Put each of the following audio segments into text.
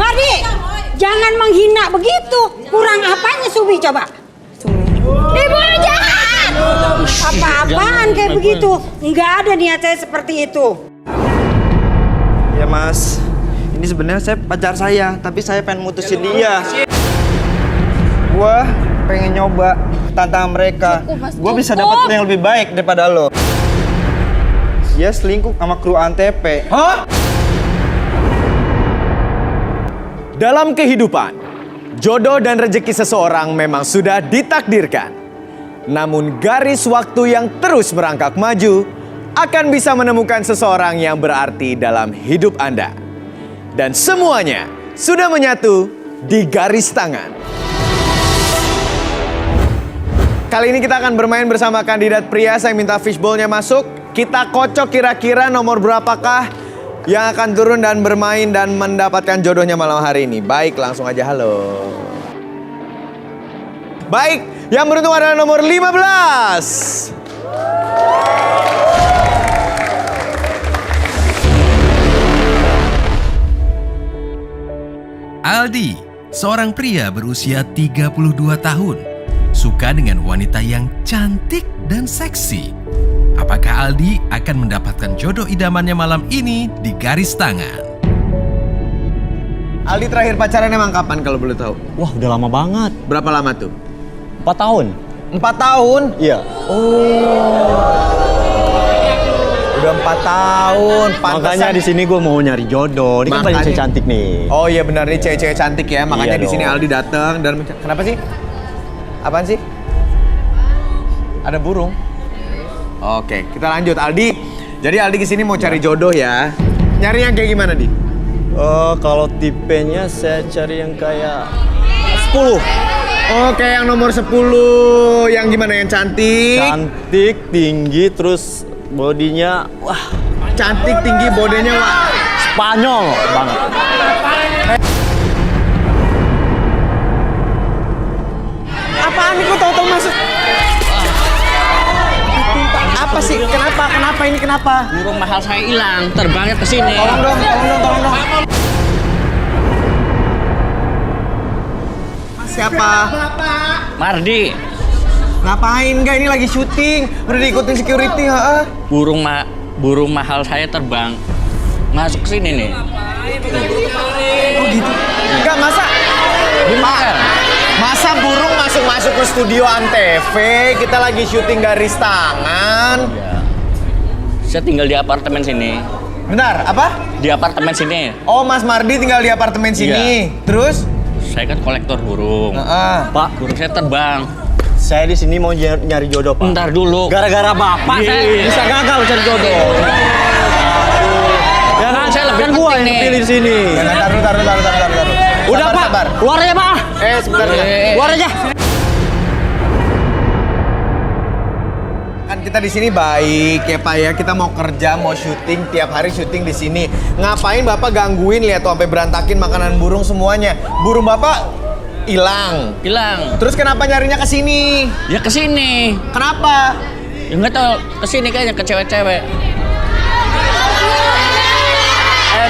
Mardi, jangan menghina begitu. Kurang apanya Sumi coba? Ibu jahat! Apa-apaan kayak begitu? Nggak ada niat saya seperti itu. Ya Mas, ini sebenarnya saya pacar saya, tapi saya pengen mutusin dia. Gua pengen nyoba tantangan mereka. Gua bisa dapat yang lebih baik daripada lo. Dia selingkuh sama kru Antv. Hah? Dalam kehidupan, jodoh dan rezeki seseorang memang sudah ditakdirkan. Namun garis waktu yang terus merangkak maju akan bisa menemukan seseorang yang berarti dalam hidup Anda. Dan semuanya sudah menyatu di garis tangan. Kali ini kita akan bermain bersama kandidat pria. Saya minta fishball-nya masuk. Kita kocok kira-kira nomor berapakah yang akan turun dan bermain dan mendapatkan jodohnya malam hari ini. Baik, langsung aja halo. Baik, yang beruntung adalah nomor 15. Aldi, seorang pria berusia 32 tahun, suka dengan wanita yang cantik dan seksi. Apakah Aldi akan mendapatkan jodoh idamannya malam ini di garis tangan? Aldi terakhir pacaran emang kapan kalau boleh tahu? Wah, udah lama banget. Berapa lama tuh? 4 tahun. 4 tahun? Iya. Udah 4 tahun. Makanya di sini gue mau nyari jodoh. Ini kan banyak cewek cantik nih. Oh iya benar nih cewek-cewek cantik ya. Makanya Iya di sini dong. Aldi datang dan kenapa sih? Apaan sih? Ada burung. Oke, kita lanjut Aldi. Jadi Aldi kesini mau cari jodoh ya. Nyari yang kayak gimana, Di? Kalau tipenya saya cari yang kayak 10. Oke, yang nomor 10. Yang gimana? Yang cantik? Cantik, tinggi, terus bodinya wah, Cantik, tinggi, bodenya wah. Spanyol banget. Apaan nih kok tahu-tahu masuk? Apa sih? Kenapa ini kenapa? Burung mahal saya hilang, terbangnya ke sini. Tolong dong. Siapa? Mardi, Ngapain? Enggak, ini lagi syuting. Udah diikutin security, ha? burung mahal saya terbang masuk ke sini nih. Oh gitu? Enggak, masa burung masuk ke studio Antv? Kita lagi syuting garis tangan. Saya tinggal di apartemen sini. Bentar, apa? Di apartemen sini. Oh, Mas Mardi tinggal di apartemen sini. Terus? Saya kan kolektor burung. Pak, Burung saya terbang. saya di sini mau nyari jodoh, Pak. Bentar dulu. Gara-gara Bapak saya bisa gagal cari jodoh. Ya kan saya lebih Kan gua penting yang nih. pilih di sini. Taruh. Udah, Pak. Sabar. Keluar aja, Pak. Sebentar. Keluar aja. Kan kita di sini baik ya Pak ya. Kita mau kerja, mau syuting, tiap hari syuting di sini. Ngapain Bapak gangguin lihat tuh sampai berantakin makanan burung semuanya. Burung Bapak hilang. Terus kenapa nyarinya ke sini? Ya ke sini. Kenapa? Ya nggak tahu, ke sini kayaknya ke cewek-cewek.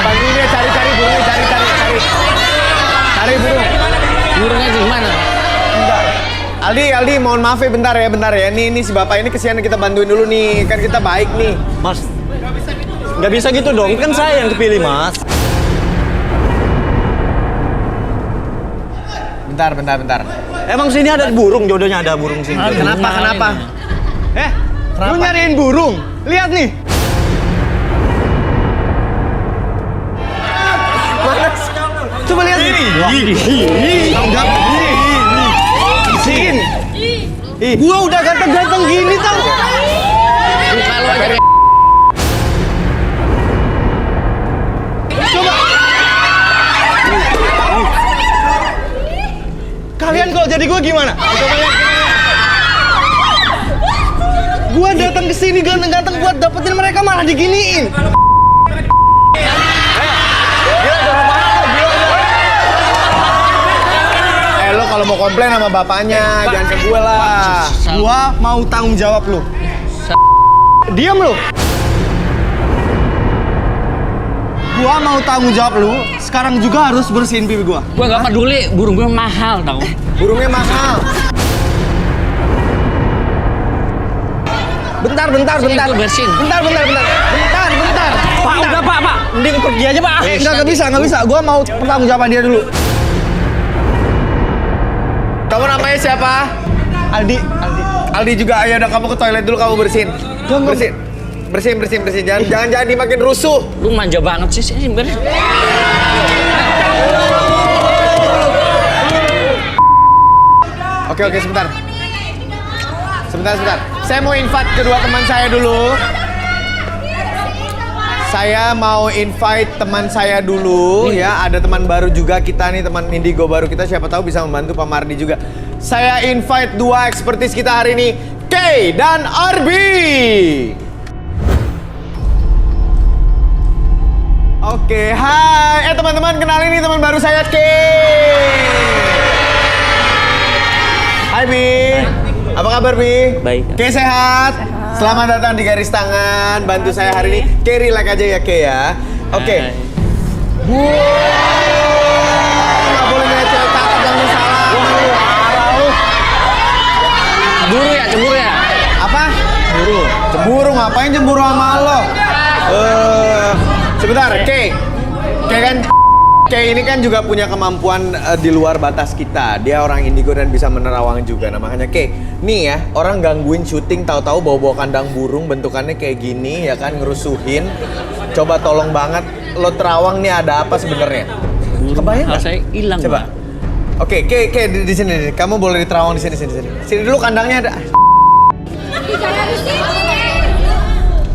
Bantuin dia cari burungnya, cari. Cari burung. Burungnya di mana? Bentar. Aldi, mohon maaf ya bentar ya. Ini si Bapak ini kesian kita bantuin dulu nih. Kan kita baik nih. Mas, nggak bisa gitu dong. Kan saya yang kepilih, Mas. Bentar. Emang sini ada burung, jodohnya ada burung sini. Kenapa? Lu nyariin burung? Lihat nih. Mana? Coba lihat ini. Sini. Gua udah ganteng-ganteng gini tau. Buka lu aja. Coba. Kalian kalau jadi gua gimana? Coba lihat. Gua datang ke sini ganteng-ganteng buat dapetin mereka malah diginiin. Lo kalau mau komplain sama bapaknya, jangan ke gue lah. Gua mau tanggung jawab lu. Diam lu. gua mau tanggung jawab lu, sekarang juga harus bersihin pipi gua. Gua gak peduli, burung gue mahal tau. Burungnya mahal. Bentar. Itu bersihin. Bentar. Pak, udah Pak. Mending pergi aja Pak. Nggak bisa. Gua mau pertanggung jawaban dia dulu. Kamu namanya siapa? Aldi juga. Ayo udah kamu ke toilet dulu, kamu bersihin. Bersihin. Jangan dimakin rusuh. Lu manja banget sih bener. Oke, sebentar. Saya mau invite kedua teman saya dulu. Saya mau invite teman saya dulu ya. Ada teman baru juga kita nih, teman Indigo baru kita. Siapa tahu bisa membantu Pak Mardi juga. Saya invite dua ekspertis kita hari ini, Kay dan Arbi. Oke, hai. Teman-teman, kenalin ini teman baru saya, Kay. Hai Bi. Apa kabar Bi? Baik. Kay sehat? Selamat datang di Garis Tangan. Bantu saya hari ini. Kay relax aja ya Kay ya. Oke. Hai. Nggak boleh ngeliat cewek cakep langsung salah. Cemburu ya? Apa? Cemburu ngapain cemburu sama lo? Sebentar, Kay ini kan juga punya kemampuan di luar batas kita. Dia orang indigo dan bisa menerawang juga. Nah makanya Kay, nih ya orang gangguin syuting tahu-tahu bawa kandang burung bentukannya kayak gini ya kan, ngerusuhin. Coba tolong banget lo terawang nih ada apa sebenarnya? Kebayang nggak? Saya hilang. Coba. Pak. Oke, Kay di sini. Kamu boleh diterawang di sini. Sini dulu kandangnya ada.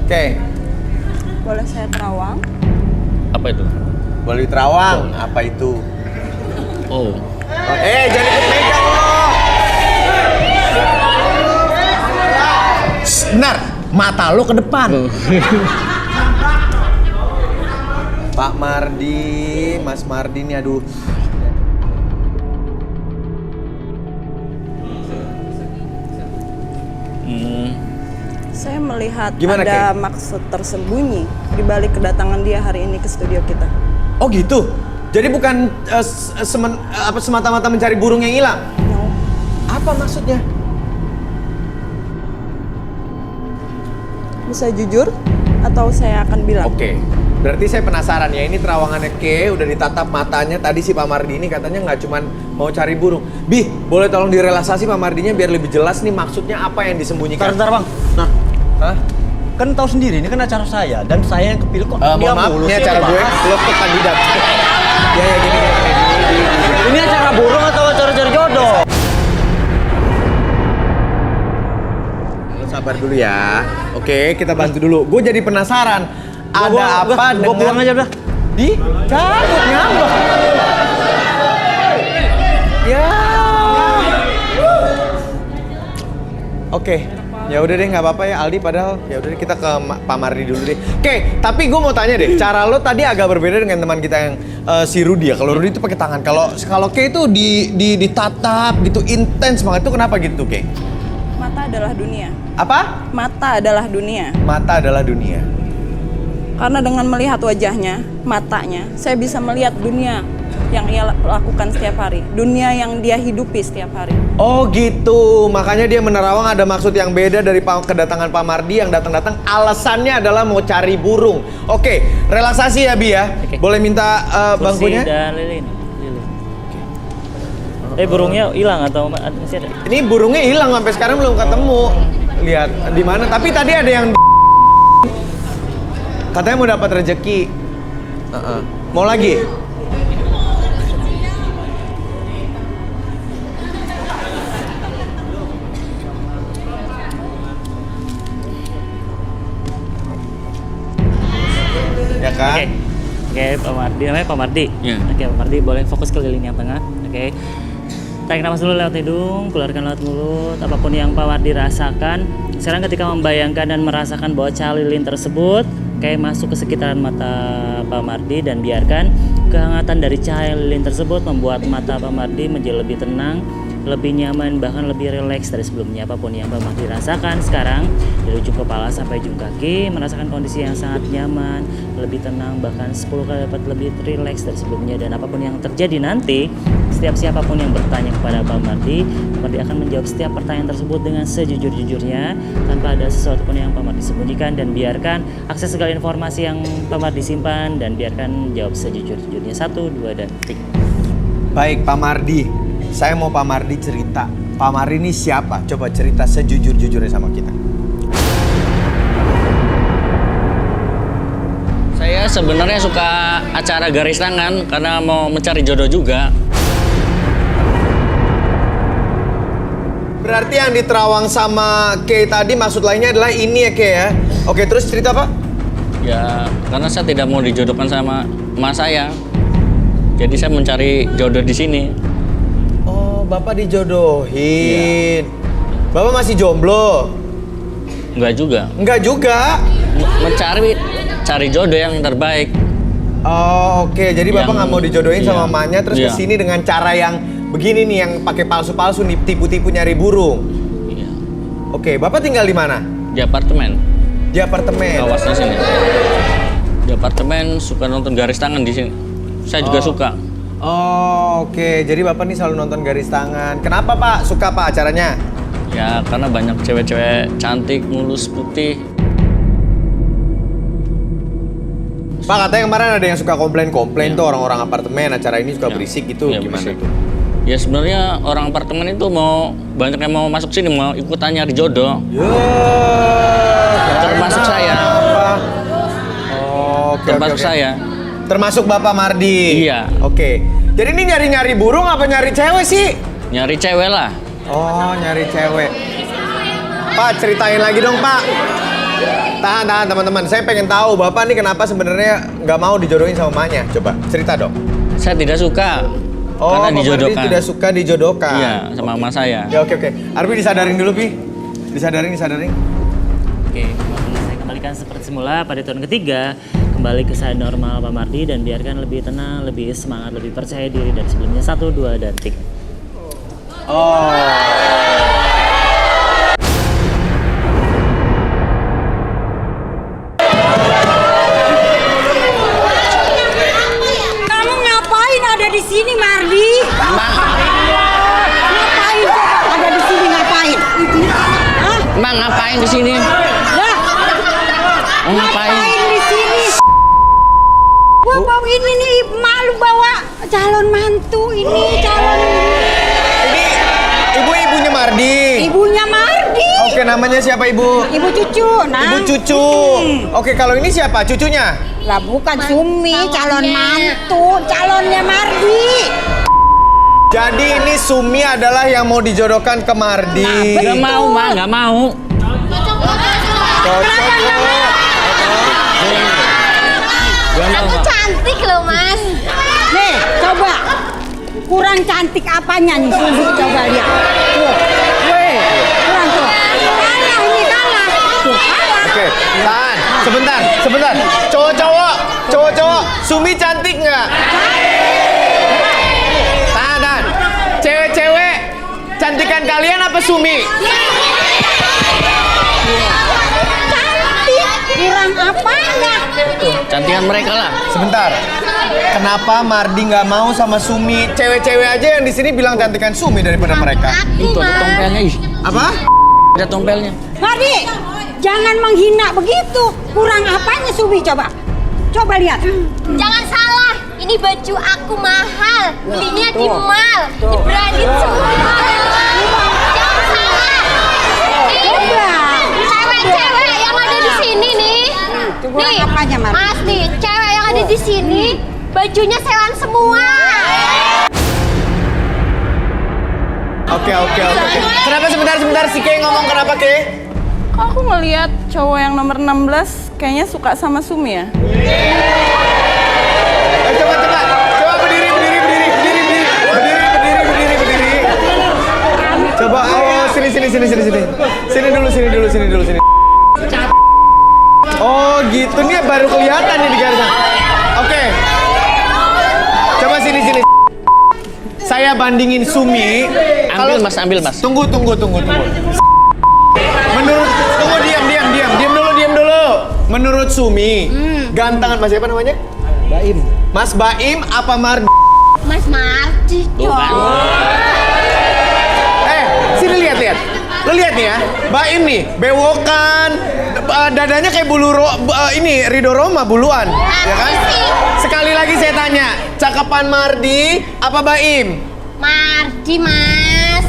Kay, Boleh saya terawang? Apa itu? boleh diterawang. Apa itu? Oh. Jangan ikut megang lo. Benar, mata lo ke depan. Pak Mardi, Mas Mardi nih aduh. Saya melihat Gimana, ada Kay? maksud tersembunyi di balik kedatangan dia hari ini ke studio kita. Oh gitu. Jadi bukan semata-mata mencari burung yang hilang. No. Apa maksudnya? Bisa jujur atau saya akan bilang? Oke. Berarti saya penasaran ya, ini terawangannya Kay, udah ditatap matanya. Tadi si Pak Mardi ini katanya nggak cuman mau cari burung. Bi, boleh tolong direlaksasi Pak Mardinya biar lebih jelas nih maksudnya apa yang disembunyikan. Bentar bang. Nah, Hah? kan tahu sendiri ini kan acara saya dan saya yang kepilih kok. Mohon maaf, ini acara gue, lo ke kandidat. Ya gini. Ini acara burung atau acara cari jodoh? Lo sabar dulu ya. Oke, kita bantu dulu. Gue jadi penasaran. Ada apa dengan... Gua pulang aja udah. Di? Cabut ngambek. Ya. Oke. Ya udah deh, nggak apa-apa ya Aldi. Padahal ya udah deh, kita ke Pak Mardi dulu deh. Oke, tapi gue mau tanya deh, cara lo tadi agak berbeda dengan teman kita yang si Rudy ya. Kalau Rudy itu pakai tangan. Kalau Kay itu ditatap gitu intens banget. Itu kenapa gitu Kay? Mata adalah dunia. Apa? Mata adalah dunia. Mata adalah dunia. Karena dengan melihat wajahnya, matanya, saya bisa melihat dunia yang ia lakukan setiap hari. Dunia yang dia hidupi setiap hari. Oh gitu, makanya dia menerawang ada maksud yang beda dari kedatangan Pak Mardi yang datang-datang. Alasannya adalah mau cari burung. Oke, relaksasi ya Bi ya. Oke. Boleh minta bangkunya? dan lilin. Burungnya hilang atau masih ada? Ini burungnya hilang sampai sekarang belum ketemu. Lihat di mana? Tapi tadi ada yang katanya mau dapat rezeki. Mau lagi? Ya kan? Oke, Pak Mardi, namanya Pak Mardi. Iya. Oke, Pak Mardi boleh fokus ke lilin yang tengah. Oke. Tarik nafas dulu lewat hidung, keluarkan lewat mulut. Apapun yang Pak Mardi rasakan. Sekarang ketika membayangkan dan merasakan bahwa cahaya lilin tersebut kayak masuk ke sekitaran mata Pak Mardi dan biarkan kehangatan dari cahaya lilin tersebut membuat mata Pak Mardi menjadi lebih tenang lebih nyaman, bahkan lebih rileks dari sebelumnya. Apapun yang Pak Mardi rasakan sekarang, dari ujung kepala sampai ujung kaki, merasakan kondisi yang sangat nyaman, lebih tenang, bahkan 10 kali lipat lebih rileks dari sebelumnya. Dan apapun yang terjadi nanti, setiap siapapun yang bertanya kepada Pak Mardi akan menjawab setiap pertanyaan tersebut dengan sejujur-jujurnya, tanpa ada sesuatu pun yang Pak Mardi sembunyikan. Dan biarkan akses segala informasi yang Pak Mardi simpan, dan biarkan jawab sejujur-jujurnya. 1, 2, dan tik. Baik Pak Mardi, saya mau Pak Mardi cerita. Pak Mardi ini siapa? Coba cerita sejujur-jujurnya sama kita. Saya sebenarnya suka acara garis tangan karena mau mencari jodoh juga. Berarti yang diterawang sama Kay tadi maksud lainnya adalah ini ya Kay ya? Oke, terus cerita Pak? Ya, karena saya tidak mau dijodohkan sama emak saya. Jadi saya mencari jodoh di sini. Oh, Bapak dijodohin. Bapak masih jomblo? Enggak juga. Enggak juga. Cari jodoh yang terbaik. Oh, oke. Jadi Bapak nggak mau dijodohin sama emaknya terus Iya. kesini dengan cara yang begini nih, yang pakai palsu-palsu nih, tipu-tipu nyari burung. Iya. Oke, Bapak tinggal di mana? Di apartemen. Di apartemen. Kawasan sini. Di apartemen suka nonton garis tangan di sini. Saya juga suka. Oh, oke. Jadi Bapak nih selalu nonton garis tangan. Kenapa Pak? Suka Pak acaranya? Ya, karena banyak cewek-cewek cantik, mulus, putih. Pak, katanya kemarin ada yang suka komplain-komplain tuh orang-orang apartemen, acara ini suka berisik gitu. Iya, Gimana berisik. tuh? Ya sebenarnya orang apartemen itu banyak yang mau masuk sini, mau ikutan nyari jodoh. Termasuk saya. Oh, oke, Termasuk oke. saya. Termasuk Bapak Mardi? Iya. Oke. Jadi ini nyari-nyari burung apa nyari cewek sih? Nyari cewek lah. Oh, nyari cewek. Pak, ceritain lagi dong, Pak. Tahan teman-teman. Saya pengen tahu Bapak nih kenapa sebenarnya nggak mau dijodohin sama emaknya. Coba cerita dong. Saya tidak suka. Oh, karena Pak Mardi dijodohkan. tidak suka dijodohkan. Iya, sama mama saya. Ya, oke. Arbi disadarin dulu, Pi. Disadarin. Oke, saya kembalikan seperti semula pada tahun ketiga. Kembali ke saya normal Pak Mardi, dan biarkan lebih tenang, lebih semangat, lebih percaya diri dari sebelumnya. 1, 2, dan tik. Oh. Kamu ngapain ada di sini, Mardi? Ngapain coba ada di sini ngapain? Hah? Emang ngapain di sini? Lah, Ngapain? di sini? Gua bawa ini nih, malu bawa calon mantu ini, calon Ini ibunya Mardi. ibunya Mardi. Oke, namanya siapa Ibu? Ibu cucu, nah. Ibu cucu. Oke, kalau ini siapa? Cucunya? Lah bukan Sumi, calon mantu, calonnya Mardi. Jadi ini Sumi adalah yang mau dijodohkan ke Mardi. Gak mau, Ma, gak mau. Cocok loh. Aku cantik loh mas. Nih, coba. Kurang cantik apanya nih Sumi, coba lihat. Tuh, weh, kurang tuh. Kalah ini, kalah. Tuh, kalah. Oke, tahan. Sebentar. Cowok-cowok. Sumi cantik nggak? Tahan. Cewek-cewek, cantikan kalian apa Sumi? Kurang apanya? Cantikan mereka lah. Sebentar. Kenapa Mardi nggak mau sama Sumi? Cewek-cewek aja yang di sini bilang cantikan Sumi daripada mereka. Itu ada tompelnya, ih. Apa? Ada tompelnya. Mardi, jangan menghina begitu. Kurang apanya Sumi coba? Coba lihat. Jangan salah, ini baju aku mahal. Belinya di mall, di branded semua. Jangan salah. Coba. Cewek-cewek yang ada di sini nih. Kurang apanya, Mardi? Mas nih, cewek yang ada di sini bajunya sewan semua. Oke. Kenapa sebentar si Kay ngomong kenapa Kay? Kok aku ngelihat cowok yang nomor 16 kayaknya suka sama Sumi ya? Coba berdiri. Coba, sini. Sini dulu. Oh gitu, nih baru kelihatan nih di garisan. Oke. Coba sini. saya bandingin Sumi. Ambil mas, ambil mas. Tunggu. Menurut, tunggu diam dulu. Menurut Sumi, gantengan Mas siapa namanya? Baim. Mas Baim apa Mardi? Mas Mardi Tuh kan. Sini lihat. Lo lihat nih ya, Baim nih, bewokan, dadanya kayak bulu ini Ridho Roma buluan, ya kan? Sekali lagi saya tanya, cakapan Mardi apa Baim? Mardi mas.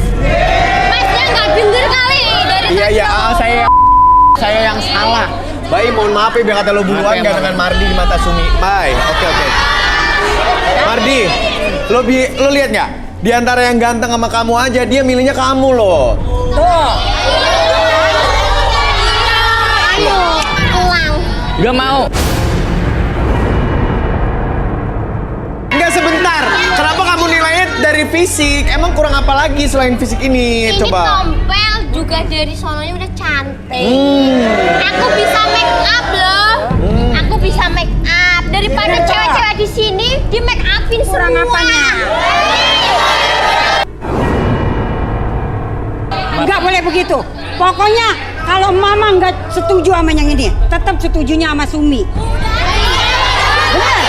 Masnya nggak denger kali dari Iya, saya yang salah. Baim, mohon maaf ya, biar kata lo buluan Maaf ya, gak dengan Mardi di mata Sumi. Bye, oke. Mardi, lo lihat nggak? Di antara yang ganteng sama kamu aja, dia milihnya kamu loh. Tuh. Ayo, pulang. Gak mau. Enggak, sebentar. Kenapa kamu nilainya dari fisik? Emang kurang apa lagi selain fisik ini? Ini Coba. tompel juga dari sononya udah cantik. Aku bisa make up loh. Aku bisa make up. Daripada cewek-cewek di sini di make upin Kurang semua. apanya? Nggak boleh begitu. Pokoknya kalau mama nggak setuju sama yang ini, tetap setujunya sama Sumi. Benar?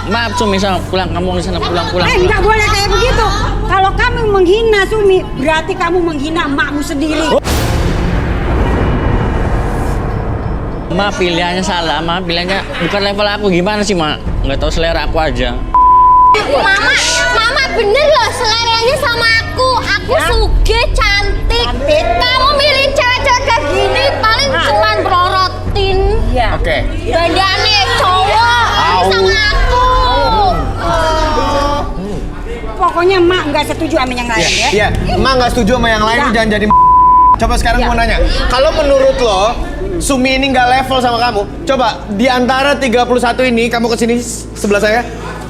Maaf Sumi, sana pulang. Kamu di sana pulang. Nggak boleh kayak begitu. Kalau kamu menghina Sumi, berarti kamu menghina emakmu sendiri. Ma, pilihannya salah. Ma, pilihannya bukan level aku. Gimana sih, Ma? Nggak tahu selera aku aja. Mama bener loh seleranya sama aku. Aku suge, cantik. Kamu milih cewek-cewek kayak gini paling cuman berorotin. Iya. Oke. Badannya cowok sama aku. Pokoknya emak nggak setuju sama yang lain ya. Iya, emak nggak setuju sama yang lain, Ya. jangan jadi Coba sekarang Ya. mau nanya, kalau menurut lo, Sumi ini nggak level sama kamu, coba di antara 31 ini, kamu kesini sebelah saya,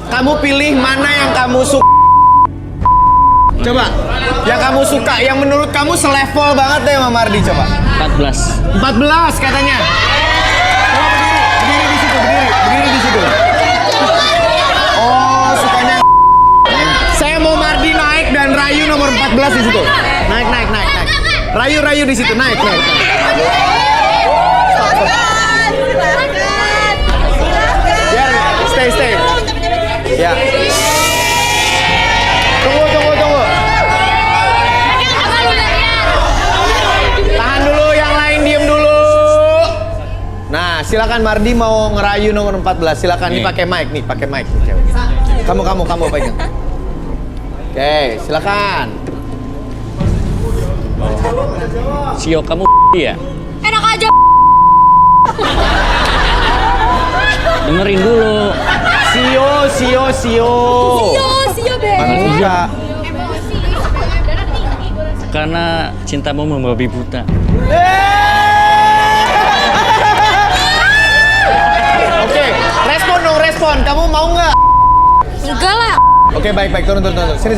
kamu pilih mana yang kamu suka. Coba, yang kamu suka, yang menurut kamu selevel banget deh sama Mardi, coba. 14. 14 katanya. Coba berdiri di situ, berdiri di situ. Oh, sukanya. Saya mau Mardi naik dan Rayu nomor 14 di situ. Naik. Rayu di situ, naik. Biar stay. Ya. Tunggu. Tahan dulu, yang lain diem dulu. Nah, silakan Mardi mau ngerayu nomor 14. Silakan, ini pakai mic nih, cewek. Kamu pegang. Oke, silakan. Sio, kamu ya? Enak aja. Dengerin dulu. Sio. Sio Mana juga? Karena cintamu membabi buta. Oke, respon. Kamu mau nggak? Enggak lah. Oke, baik. Turun. Sini.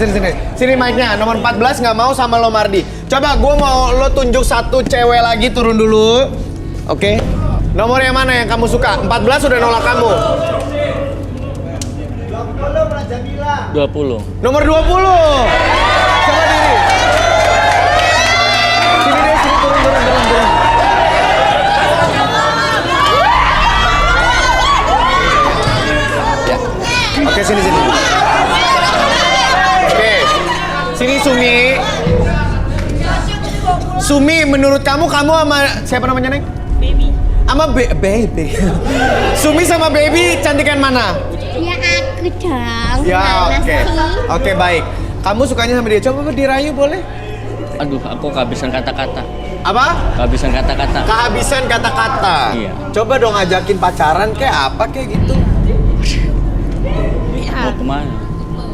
Sini mic-nya. Nomor 14 nggak mau sama lo, Mardi. Coba gue mau lo tunjuk satu cewek lagi, turun dulu. Oke. Nomor yang mana yang kamu suka? 14 udah nolak kamu. 20. Nomor 20. Coba diri. Sini turun. Ya. Oke, sini. Oke. Sini Sumi, menurut kamu sama siapa namanya, Neng? Baby. Sama Baby. Sumi sama Baby cantikan mana? Ya aku dong. Ya, Mana oke. sih? Oke, baik. Kamu sukanya sama dia. Coba dirayu boleh? Aduh, aku kehabisan kata-kata. Apa? Kehabisan kata-kata. Kehabisan kata-kata. Iya. Coba dong ajakin pacaran kayak apa kayak gitu. Mau kemana?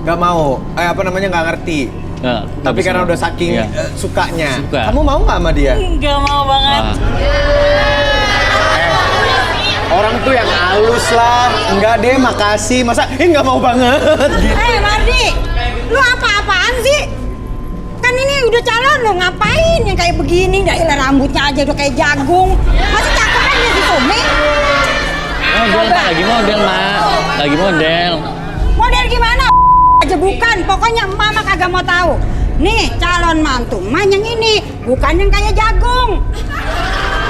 Gak mau. Apa namanya, nggak ngerti. Nggak Tapi bisa. karena udah saking Iya. sukanya. Suka. Kamu mau nggak sama dia? Nggak mau banget. Orang tuh yang halus lah. Enggak deh, makasih. Masa nggak mau banget gitu. Mardi, lu apa-apaan sih? Kan ini udah calon lo, ngapain yang kayak begini? Dari rambutnya aja udah kayak jagung. Masih cakep aja si Sumi. Model, Mak. Lagi model, Mak. Lagi model. Model gimana? aja bukan. Pokoknya mama kagak mau tahu. Nih calon mantu emak yang ini, bukan yang kayak jagung.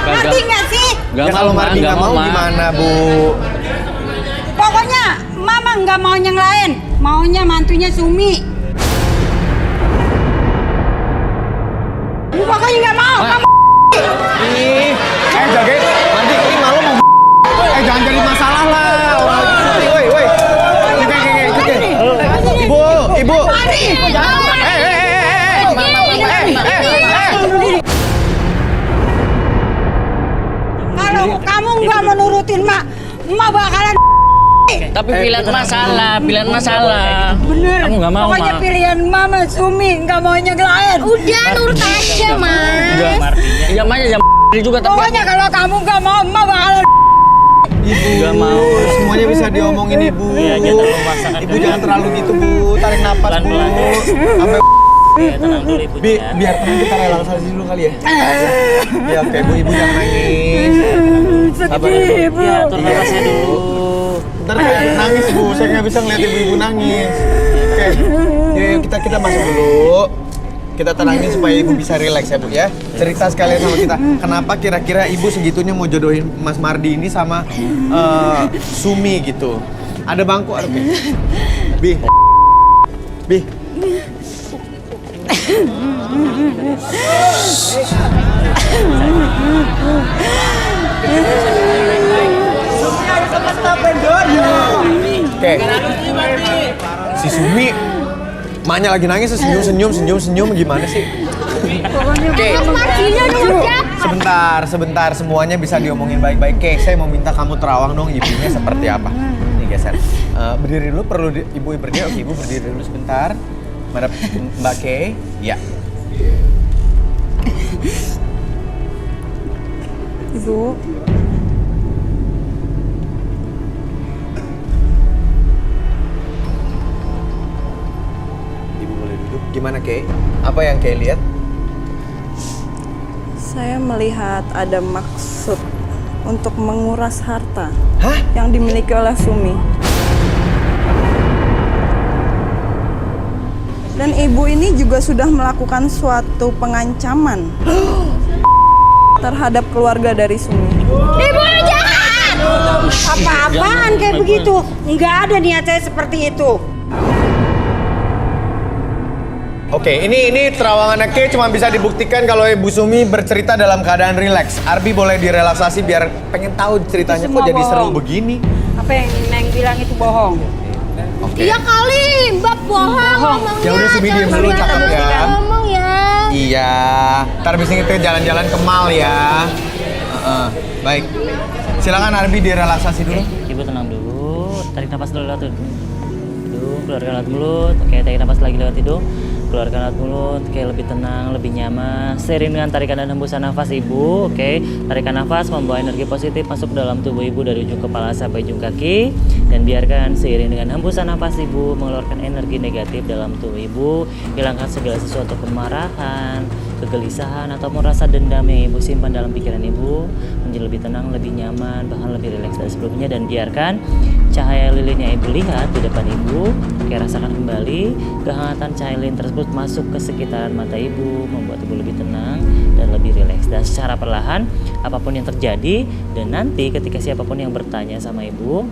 Ngerti nggak sih? Ya kalau Mardi nggak mau gimana, Bu? Pokoknya mama nggak mau yang lain, maunya mantunya Sumi. Pokoknya nggak mau. Kamu. Jagain, Mardi ini malu mau. Jangan jadi masalah lah. Woi. Ibu. Kalau kamu nggak menurutin mak bakalan. Tapi pilihan masalah. Bener. Kamu nggak mau, Pokoknya Ma. pilihan mama Sumi, nggak maunya yang lain. Udah nurut aja, Mas. Iya, makanya jam juga tapi Pokoknya kalau kamu nggak mau, emak bakalan. Ibu nggak mau. Semuanya bisa diomongin Ibu. Iya, jangan terlalu memaksakan. Ibu jangan terlalu gitu, Bu. Tarik napas, Bu. Pelan-pelan. Sampai Oke, tenang dulu Ibu. biar tenang kita relaksasi dulu kali ya. Ya oke, Bu. Ibu jangan nangis. Sabar, Ibu. Ya, atur nafasnya dulu. Ntar kayak nangis, Bu. Saya nggak bisa ngeliat ibu nangis. Oke, yuk kita masuk dulu. Kita tenangin supaya ibu bisa rileks ya, Bu ya. Cerita sekalian sama kita. Kenapa kira-kira ibu segitunya mau jodohin Mas Mardi ini sama Sumi gitu? Ada bangku, oke. Bi. Oke. Si Sumi, maknya lagi nangis senyum gimana sih? Oke. Mas Mardinya udah. Sebentar, semuanya bisa diomongin baik-baik. Oke, saya mau minta kamu terawang dong ibunya seperti apa. Nih geser. Berdiri dulu, perlu ibu berdiri. Oke, ibu berdiri dulu sebentar. Madap Mbak Kay. Ya. Ibu, Ibu boleh duduk. Gimana Kay? Apa yang Kay lihat? saya melihat ada maksud untuk menguras harta Hah? yang dimiliki oleh Sumi. Dan ibu ini juga sudah melakukan suatu pengancaman terhadap keluarga dari Sumi. Ibu jahat! Apa-apaan kayak begitu? Nggak ada niat saya seperti itu. Oke, ini terawangannya Kay cuma bisa dibuktikan kalau Ibu Sumi bercerita dalam keadaan rileks. Arbi boleh direlaksasi biar pengen tahu ceritanya kok jadi seru begini. Apa yang Neng bilang itu bohong? Oke. Iya kali, Mbak bohong ngomongnya. Ya udah Sumi diem dulu, Jangan cakep ya. tidak ngomong ya. Iya, ntar abis ini kita jalan-jalan ke mall ya. Baik, silakan Arbi direlaksasi dulu. Ibu tenang dulu, tarik nafas dulu lewat hidung. Keluarkan lewat mulut. Oke, tarik nafas lagi lewat hidung. Keluarkan lewat mulut, oke, lebih tenang, lebih nyaman. Seiring dengan tarikan dan hembusan nafas ibu, oke. Tarikan nafas membawa energi positif masuk ke dalam tubuh ibu dari ujung kepala sampai ujung kaki. Dan biarkan seiring dengan hembusan nafas ibu mengeluarkan energi negatif dalam tubuh ibu. Hilangkan segala sesuatu kemarahan, kegelisahan, atau rasa dendam yang ibu simpan dalam pikiran ibu. Menjadi lebih tenang, lebih nyaman, bahkan lebih rileks dari sebelumnya. Dan biarkan cahaya lilin yang ibu lihat di depan ibu, oke, rasakan kembali kehangatan cahaya lilin tersebut masuk ke sekitaran mata ibu, membuat ibu lebih tenang dan lebih rileks. Dan secara perlahan, apapun yang terjadi, dan nanti ketika siapapun yang bertanya sama ibu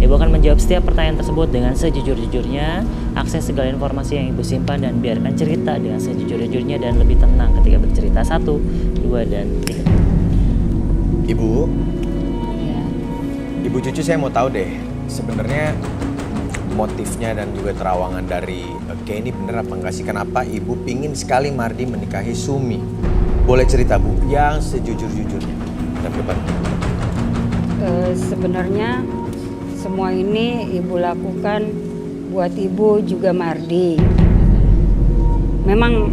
akan menjawab setiap pertanyaan tersebut dengan sejujur-jujurnya. Akses segala informasi yang ibu simpan dan biarkan cerita dengan sejujur-jujurnya dan lebih tenang ketika bercerita. 1, 2, dan 3. Ibu cucu saya mau tahu deh, sebenarnya motifnya dan juga terawangan dari Kay ini bener apa enggak sih? Kenapa ibu pingin sekali Mardi menikahi Sumi? Boleh cerita Bu, yang sejujur-jujurnya. Depan. Sebenarnya semua ini ibu lakukan buat ibu juga Mardi. Memang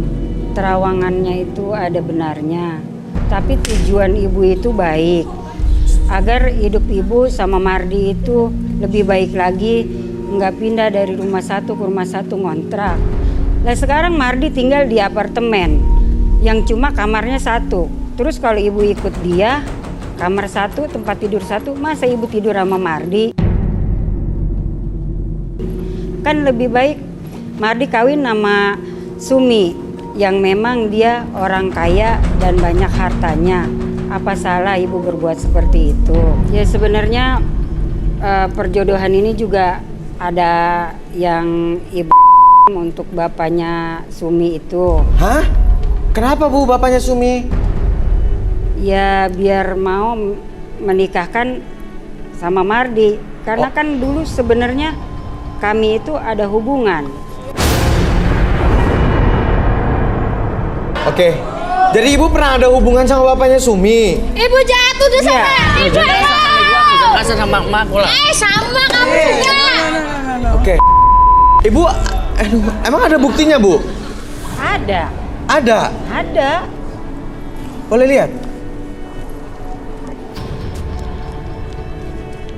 terawangannya itu ada benarnya, tapi tujuan ibu itu baik. Agar hidup ibu sama Mardi itu lebih baik lagi, nggak pindah dari rumah satu ke rumah satu ngontrak. Nah sekarang Mardi tinggal di apartemen yang cuma kamarnya 1. Terus kalau ibu ikut dia, kamar 1, tempat tidur 1, masa ibu tidur sama Mardi? Kan lebih baik Mardi kawin sama Sumi yang memang dia orang kaya dan banyak hartanya. Apa salah ibu berbuat seperti itu? Ya sebenarnya perjodohan ini juga ada yang ibu untuk bapaknya Sumi itu. Hah? Kenapa Bu bapaknya Sumi? Ya biar mau menikahkan sama Mardi. Karena kan dulu sebenarnya kami itu ada hubungan. Oke. Jadi Ibu pernah ada hubungan sama bapaknya Sumi? Ibu jatuh tuh sama ibu. Kasar sama emak pula. Sama kamu juga. Oke. Ibu, aduh, emang ada buktinya Bu? Ada. Ada. Ada. Boleh lihat?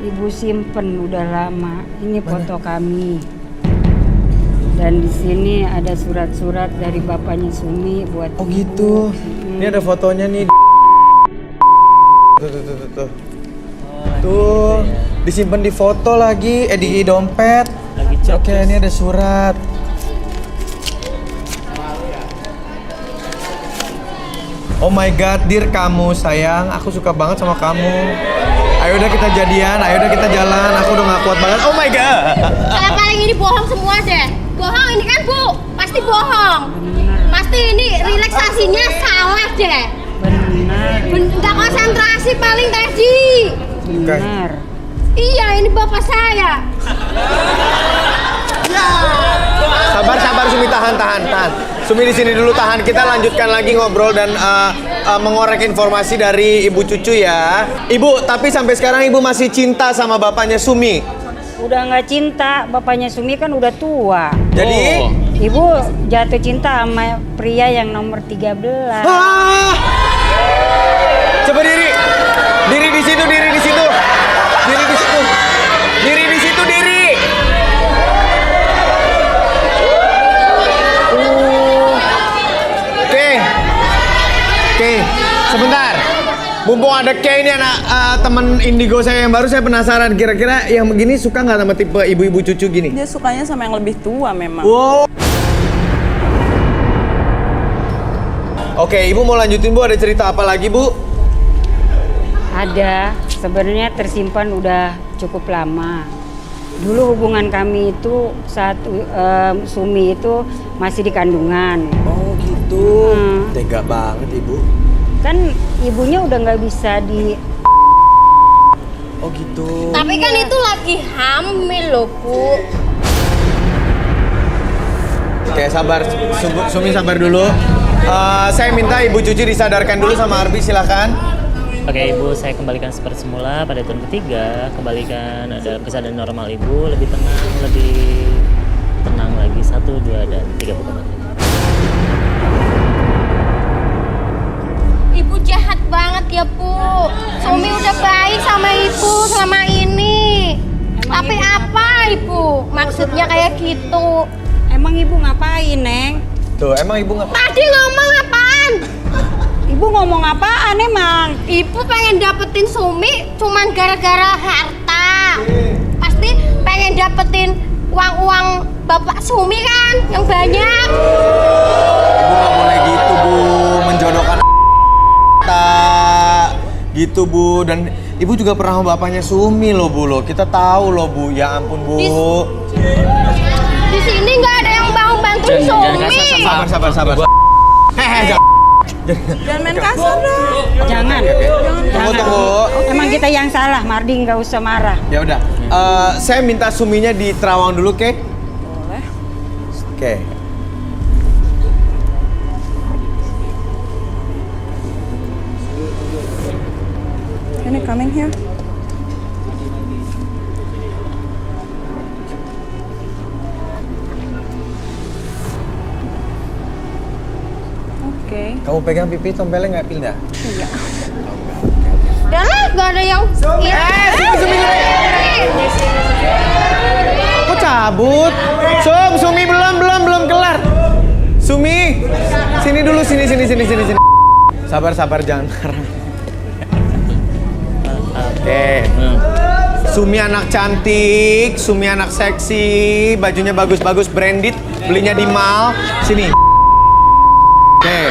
Ibu simpen udah lama. Ini foto kami. Dan di sini ada surat-surat dari bapaknya Sumi buat Oh ibu. gitu. Ini ada fotonya nih. Tuh. Tuh, disimpan di foto lagi, di dompet. Oke, ini ada surat. Oh my god, Dir, kamu sayang, aku suka banget sama kamu. Ayo udah kita jadian, ayo udah kita jalan. Aku udah gak kuat banget. Oh my god. Kalau paling ini bohong semua deh. Bohong ini kan Bu, pasti bohong. Pasti ini relaksasinya salah deh. Benar. Nggak konsentrasi paling tadi. Benar. Iya, ini bapak saya. Sabar Sumi, tahan. Sumi di sini dulu, tahan. Kita lanjutkan lagi ngobrol dan mengorek informasi dari ibu cucu ya. Ibu, tapi sampai sekarang ibu masih cinta sama bapaknya Sumi. Udah nggak cinta, bapaknya Sumi kan udah tua. Jadi, Ibu jatuh cinta sama pria yang nomor 13. Coba diri. Diri di situ. Diri di situ. Oke. Sebentar. Mumpung ada Kay ini anak teman indigo saya yang baru, saya penasaran kira-kira yang begini suka nggak sama tipe ibu-ibu cucu gini? Dia sukanya sama yang lebih tua memang. Wow. Oke, Ibu mau lanjutin Bu, ada cerita apa lagi Bu? Ada, sebenarnya tersimpan udah cukup lama. Dulu hubungan kami itu saat Sumi itu masih di kandungan. Oh gitu. Hmm. Tega banget Ibu. Kan ibunya udah nggak bisa di. Oh gitu. Tapi kan itu lagi hamil loh Bu. Oke, sabar. Sumi sabar dulu. Saya minta Ibu Cuci disadarkan dulu sama Arbi, silakan. Oke Ibu, saya kembalikan seperti semula pada tahun ketiga. Kembalikan ada kesadaran normal Ibu, lebih tenang lagi. 1, 2, dan 3 bukan. Ibu jahat banget ya Bu. Sumi udah baik sama Ibu selama ini. Tapi apa Ibu? Maksudnya kayak gitu. Emang Ibu ngapain, Neng? Tuh, emang Ibu nggak? Tadi ngomong apaan? Ibu ngomong apaan emang? Ibu pengen dapetin Sumi cuman gara-gara harta. Pasti pengen dapetin uang-uang Bapak Sumi kan yang banyak. Ibu nggak boleh gitu Bu, menjodohkan gitu Bu. Dan Ibu juga pernah sama bapaknya Sumi loh Bu loh. Kita tahu loh Bu, ya ampun Bu. Di sini nggak ada yang mau bantuin Sumi. Sabar. Jangan main kasar dong. Jangan. Tunggu. Emang kita yang salah, Mardi nggak usah marah. Ya udah. Saya minta Suminya di terawang dulu, Kay. Boleh. Oke. Ini coming here. Oke. Kamu pegang pipi tompelnya nggak pindah? Iya. Udah lah, nggak ada yang. Sumi kok cabut? Sumi belum kelar. Sumi, sini dulu, sini. Sabar, jangan marah. Oke. Sumi anak cantik, Sumi anak seksi, bajunya bagus-bagus, branded, belinya di mall. Sini. Oke.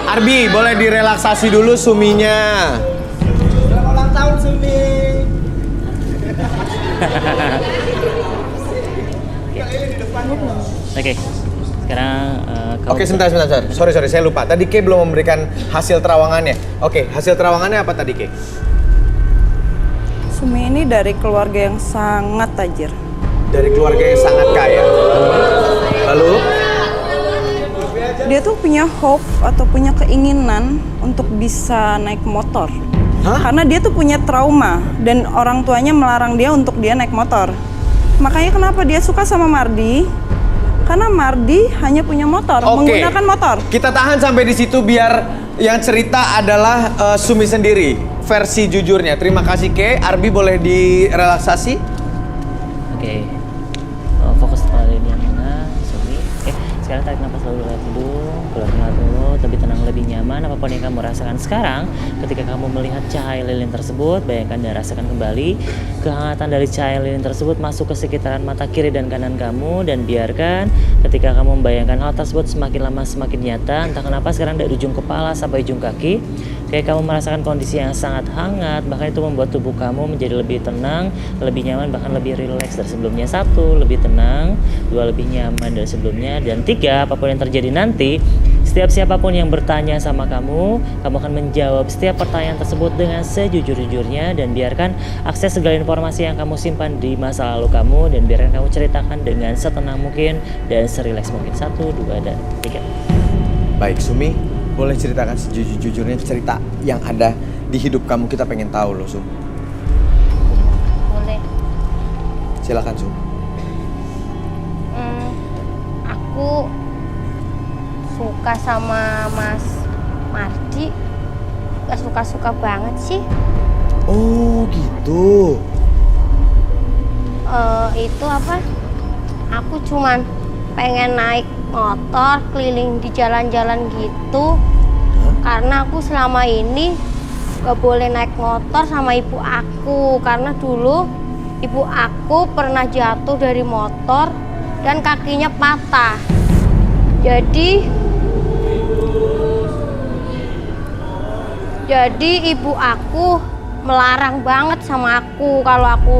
Arbi, boleh direlaksasi dulu Suminya. Selamat ulang tahun Sumi. Oke. Sekarang kamu Oke, sebentar. Sorry, saya lupa. Tadi Ke belum memberikan hasil terawangannya. Oke, hasil terawangannya apa tadi, Ke? Sumi ini dari keluarga yang sangat tajir. Dari keluarga yang sangat kaya. Lalu? Dia tuh punya hope atau punya keinginan untuk bisa naik motor. Hah? Karena dia tuh punya trauma dan orang tuanya melarang dia untuk dia naik motor. Makanya kenapa dia suka sama Mardi? Karena Mardi hanya punya motor, menggunakan motor. Kita tahan sampai di situ biar yang cerita adalah Sumi sendiri, versi jujurnya. Terima kasih Ke. Arbi boleh direlaksasi? Oke. Fokus pada ini yang mana, Sumi. Oke. Sekarang tarik nafas dulu lewat hidung, keluarin lewat mulut, lebih tenang, lebih nyaman. Apapun yang kamu rasakan sekarang, ketika kamu melihat cahaya lilin tersebut, bayangkan dan rasakan kembali kehangatan dari cahaya lilin tersebut masuk ke sekitaran mata kiri dan kanan kamu, dan biarkan ketika kamu membayangkan hal tersebut semakin lama semakin nyata. Entah kenapa sekarang dari ujung kepala sampai ujung kaki, kayak kamu merasakan kondisi yang sangat hangat, bahkan itu membuat tubuh kamu menjadi lebih tenang, lebih nyaman, bahkan lebih rileks dari sebelumnya. 1, lebih tenang. 2, lebih nyaman dari sebelumnya. Dan 3, apapun yang terjadi nanti, setiap siapapun yang bertanya sama kamu akan menjawab setiap pertanyaan tersebut dengan sejujur-jujurnya, dan biarkan akses segala informasi yang kamu simpan di masa lalu kamu, dan biarkan kamu ceritakan dengan setenang mungkin dan serileks mungkin. 1, 2, dan 3. Baik, Sumi, boleh ceritakan sejujur-jujurnya cerita yang ada di hidup kamu. Kita pengen tahu loh, Sum. Boleh. Silakan, Sum. Aku suka sama Mas Mardi. Gak suka-suka banget sih. Oh, gitu. Itu apa? Aku cuman pengen naik motor keliling di jalan-jalan gitu. Karena aku selama ini gak boleh naik motor sama ibu aku. Karena dulu ibu aku pernah jatuh dari motor dan kakinya patah. Jadi ibu aku melarang banget sama aku kalau aku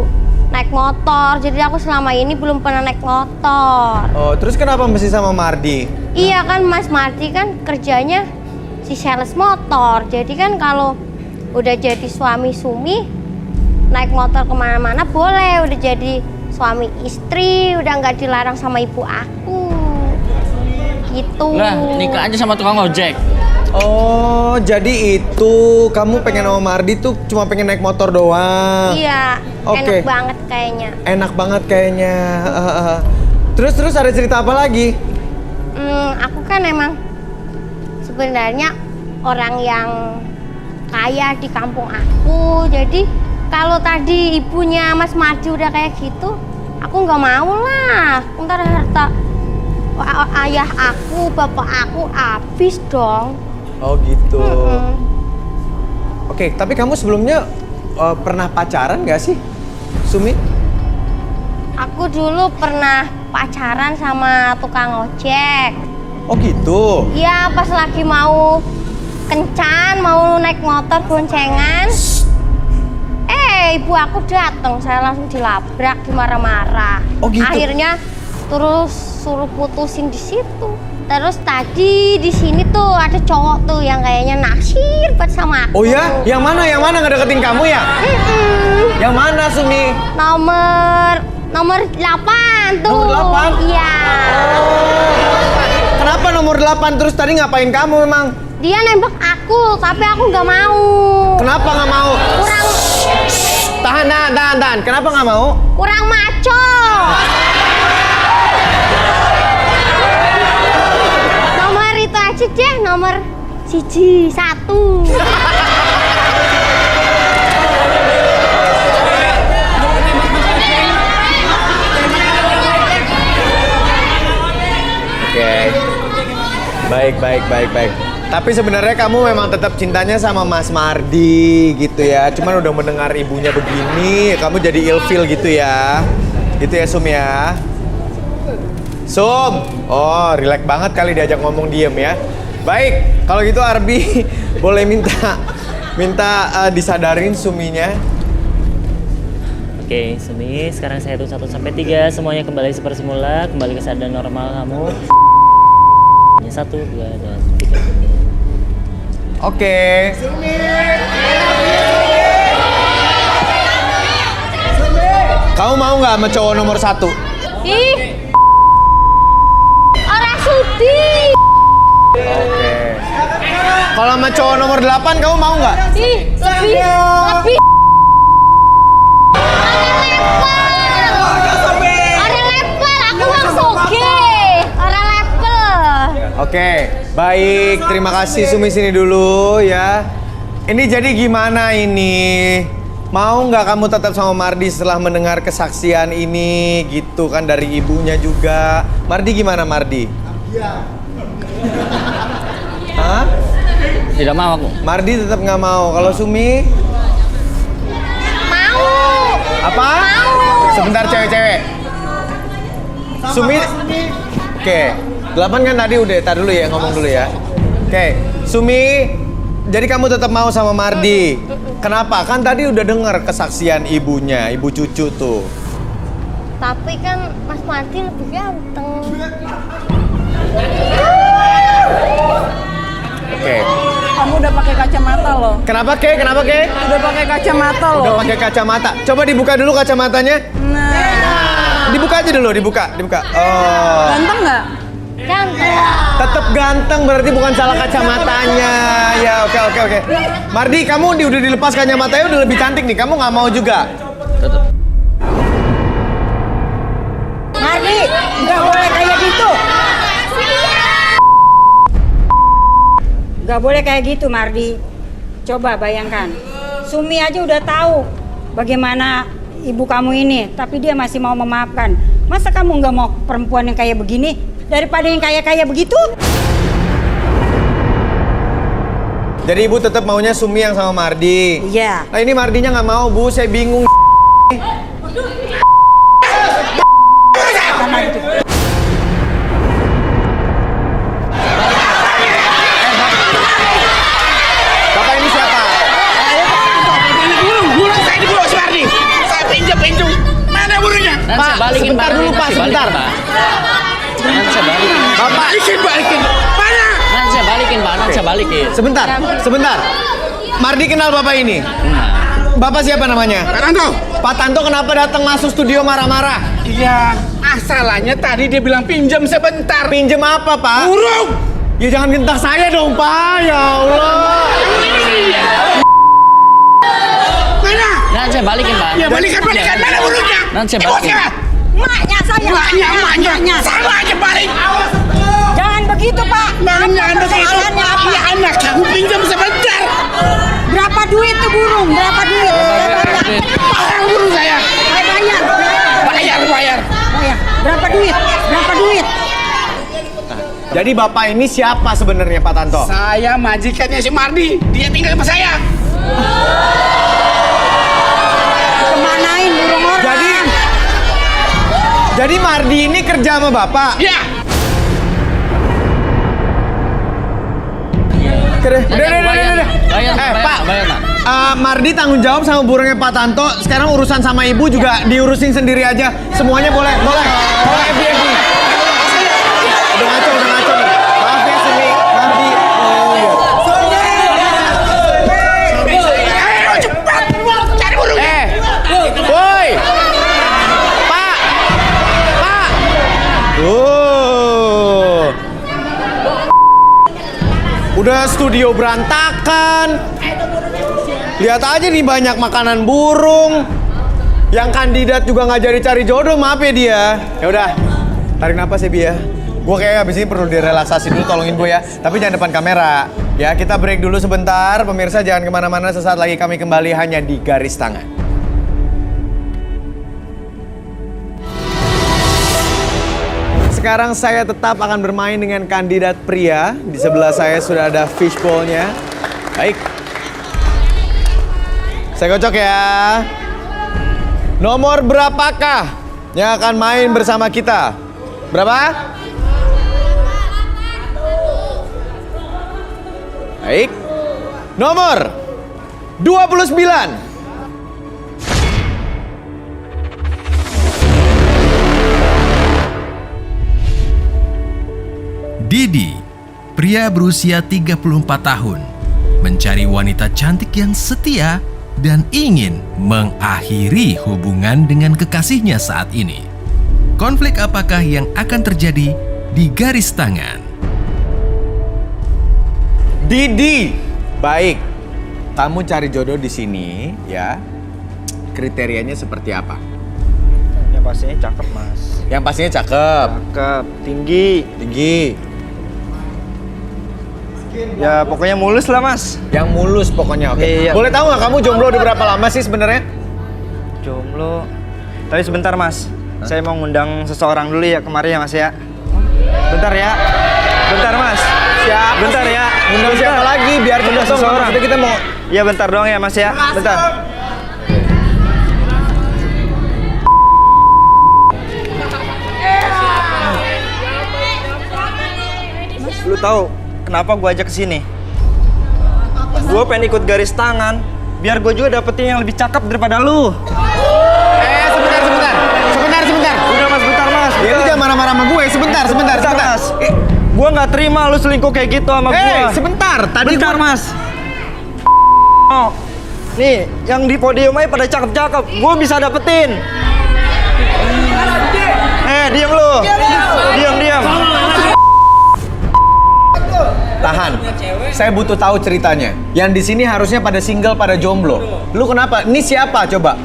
naik motor. Jadi aku selama ini belum pernah naik motor. Oh, terus kenapa mesti sama Mardi? Iya kan, Mas Mardi kan kerjanya si sales motor. Jadi kan kalau udah jadi suami Sumi, naik motor kemana-mana boleh. Udah jadi suami istri, udah nggak dilarang sama ibu aku. Gitu. Lah, nikah aja sama tukang ojek. Oh, jadi itu kamu pengen sama Mardi tuh cuma pengen naik motor doang? Iya, Oke. enak banget kayaknya. Enak banget kayaknya. Terus ada cerita apa lagi? Aku kan emang sebenarnya orang yang kaya di kampung aku. Jadi kalau tadi ibunya Mas Mardi udah kayak gitu, aku nggak mau lah. Ntar harta ayah aku, bapak aku habis dong. Oh gitu. Oke, tapi kamu sebelumnya pernah pacaran nggak sih, Sumi? Aku dulu pernah pacaran sama tukang ojek. Oh gitu. Iya, pas lagi mau kencan, mau naik motor boncengan. Ibu aku datang, saya langsung dilabrak, dimarah-marah. Oh gitu. Akhirnya terus suruh putusin di situ. Terus tadi di sini tuh ada cowok tuh yang kayaknya naksir banget sama aku. Oh ya? Yang mana? Yang mana ngedeketin kamu ya? Yang mana, Sumi? Nomor 8 tuh. Nomor 8? Iya. Kenapa nomor 8? Terus tadi ngapain kamu memang? Dia nembak aku, tapi aku nggak mau. Kenapa nggak mau? Kurang. Tahan. Kenapa nggak mau? Kurang maco. Nomor itu aja deh, nomor 1. Oke. Baik. Tapi sebenarnya kamu memang tetap cintanya sama Mas Mardi gitu ya. Cuman udah mendengar ibunya begini, kamu jadi ilfil gitu ya. Gitu ya Sum ya. Sum, oh rileks banget kali diajak ngomong diem ya. Baik, kalau gitu Arbi boleh minta disadarin Suminya. Oke, Sumi, sekarang saya hitung 1 sampai 3, semuanya kembali seperti semula, kembali ke keadaan normal kamu. 1, 2, dan 3. Oke. Kamu mau nggak sama cowok nomor 1? Ih, orang sudi. Oke. Kalau sama cowok nomor 8 kamu mau nggak? Ih, lebih. Orang level, aku mau soge. Orang level. Oke, baik. Terima kasih Sumi sini dulu ya. Ini jadi gimana ini? Mau nggak kamu tetap sama Mardi setelah mendengar kesaksian ini gitu kan dari ibunya juga? Mardi gimana Mardi? Hah? Tidak mau aku. Mardi tetap nggak mau. Kalau Sumi? Mau. Apa? Sebentar cewek-cewek. Sumi. Oke. 8 kan tadi udah. Tar dulu ya ngomong dulu ya. Oke. Sumi. Jadi kamu tetap mau sama Mardi. Kenapa? Kan tadi udah dengar kesaksian ibunya, ibu cucu tuh. Tapi kan Mas Mardi lebih ganteng. Oke. Kamu udah pakai kacamata loh. Kenapa Ke? Kenapa Ke? Udah pakai kacamata loh. Udah pakai kacamata. Coba dibuka dulu kacamatanya. Nah, Dibuka aja dulu, dibuka. Oh. ganteng nggak? Ganteng. Tetap ganteng berarti bukan salah kacamatanya. Ya oke. Mardi, kamu udah dilepas kacamatanya udah lebih cantik nih. Kamu nggak mau juga? Tetap. Mardi, nggak boleh kayak gitu. Nggak boleh kayak gitu, Mardi. Coba bayangkan, Sumi aja udah tahu bagaimana ibu kamu ini, tapi dia masih mau memaafkan. Masa kamu nggak mau perempuan yang kayak begini daripada yang kayak begitu? Jadi ibu tetap maunya Sumi yang sama Mardi. Iya. Nah ini Mardinya nggak mau bu, saya bingung. Bapak ini siapa? Burung saya dibawa si Mardi. Saya pinjam. Mana burungnya? Dan Pak, saya balikin sebentar barangnya, dulu, Pak, nanti balikin, sebentar. Pak. Nanti saya balikin. Bapak, Balikin. Mana? Nanti saya balikin, Pak. Nanti saya balikin. sebentar. Mardi kenal bapak ini? Nah, Bapak siapa namanya? Pak Tanto. Pak Tanto kenapa datang masuk studio marah-marah? Iya, asalnya tadi dia bilang pinjam sebentar. Pinjem apa, Pak? Burung. Ya jangan gentak saya dong, Pak. Ya Allah. Mana? nanti saya balikin, Pak. Ya balikan. Mana burungnya? Nanti saya Ibu balikin. siapa? Maknya saya. Emaknya. Sama aja balik. Jangan begitu, Pak. Jangan begitu. Persoalannya apa? Iya anak, kamu pinjam sebentar. Berapa duit tuh burung? Berapa duit? Mahal burung saya. Saya bayar. Bayar. Bayar. Berapa duit? Berapa duit? Jadi bapak ini siapa sebenarnya, Pak Tanto? Saya majikannya si Mardi. Dia tinggal sama saya. Kemanain burung orang? Jadi Mardi ini kerja sama bapak? Ya. Udah. Bayar, Pak. bayar, Pak. Mardi tanggung jawab sama burungnya Pak Tanto. Sekarang urusan sama ibu juga diurusin sendiri aja. Semuanya boleh. Happy. Udah ngaco nih. Maaf ya Sumi, Mardi. Ayo cepat. Cari burungnya. Woi. Pak. Udah studio berantakan. Lihat aja nih banyak makanan burung. Yang kandidat juga nggak jadi cari jodoh, maaf ya dia. Ya udah, tarik napas ya Bi ya. Gue kayak abis ini perlu direlaksasi dulu, tolongin gue ya. Tapi jangan depan kamera. Ya kita break dulu sebentar. Pemirsa jangan kemana-mana, sesaat lagi kami kembali hanya di Garis Tangan. sekarang saya tetap akan bermain dengan kandidat pria. Di sebelah saya sudah ada fishbowl-nya. Baik. Saya kocok ya. Nomor berapakah yang akan main bersama kita? Berapa? Baik. Nomor 29. Didi, pria berusia 34 tahun, mencari wanita cantik yang setia dan ingin mengakhiri hubungan dengan kekasihnya saat ini. Konflik apakah yang akan terjadi di garis tangan? Didi, baik. Kamu cari jodoh di sini, ya. Kriterianya seperti apa? Yang pastinya cakep, Mas. Yang pastinya cakep. Cakep, tinggi. Tinggi. Ya pokoknya mulus lah, Mas. Yang mulus pokoknya, oke. Iya. Boleh tahu nggak kamu jomblo udah berapa lama sih sebenarnya? Jomblo. Tapi sebentar, Mas. Saya mau ngundang seseorang dulu ya kemarin ya, Mas ya. Bentar ya. Bentar, Mas. Siapa? Bentar ya. Ngundang siapa lagi? Biar Ngundang kita seseorang. maksudnya kita mau. Ya bentar doang ya, Mas ya. Bentar. Lu tahu kenapa gua ajak ke sini? Gua pengen ikut garis tangan biar gua juga dapetin yang lebih cakep daripada lu. Sebentar. Udah, Mas, bentar, Mas. Ya lu jangan marah-marah sama gue. Sebentar. Mas. Gua nggak terima lu selingkuh kayak gitu sama gua. Sebentar. Tadi Bentar, Mas. Oh, nih, yang di podium aja pada cakep-cakep. Gua bisa dapetin. Diam lu. Diam. Tahan. Saya butuh tahu ceritanya. Yang di sini harusnya pada single, pada jomblo. Lu kenapa? Ini siapa coba?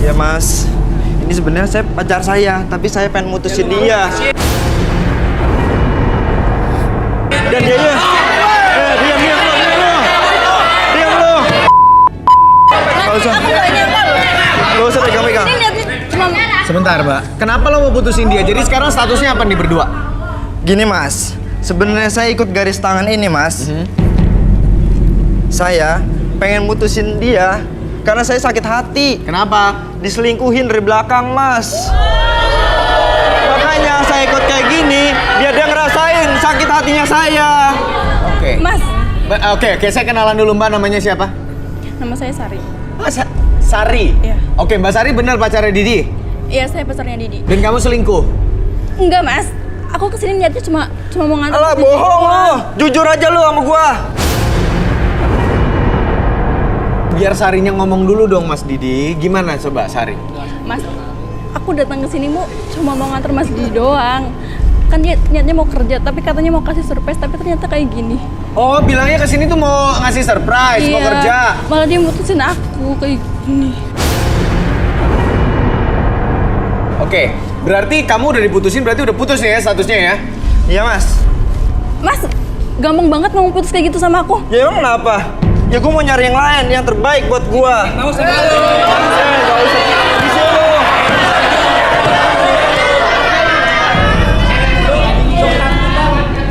Ya, Mas. Ini sebenarnya saya pacar saya, tapi saya pengen mutusin dia. Dan dia diam lu. Gak usah pegang-pegang. Sebentar, Mbak. Kenapa lo mau putusin dia? Jadi sekarang statusnya apa nih berdua? Gini, Mas. Sebenarnya saya ikut garis tangan ini, Mas. Saya pengen mutusin dia karena saya sakit hati. Kenapa? Diselingkuhin dari belakang, Mas. Makanya saya ikut kayak gini biar dia ngerasain sakit hatinya saya. Oke. Mas, Oke, saya kenalan dulu, Mbak. Namanya siapa? nama saya Sari. Sari? Iya. Oke, Mbak Sari benar pacarnya Didi? Iya, saya pacarnya Didi. Dan kamu selingkuh? Enggak, Mas. Aku kesini niatnya cuma mau nganter. Alah, bohong lo. Jujur aja lu sama gua. Biar Sarinya ngomong dulu dong, Mas Didi. Gimana coba, Sari? Mas, aku datang ke sini cuma mau nganter Mas Didi doang. Kan dia niatnya mau kerja, tapi katanya mau kasih surprise, tapi ternyata kayak gini. Oh, bilangnya kesini tuh mau ngasih surprise, mau kerja. Malah dia mutusin aku kayak gini. Oke, berarti kamu udah diputusin, berarti udah putus nih ya statusnya ya? Iya, Mas. Mas, gampang banget mau putus kayak gitu sama aku. Ya emang kenapa? Ya gua mau nyari yang lain, yang terbaik buat gua. Mau sama lu. Gak usah. Bisa lu.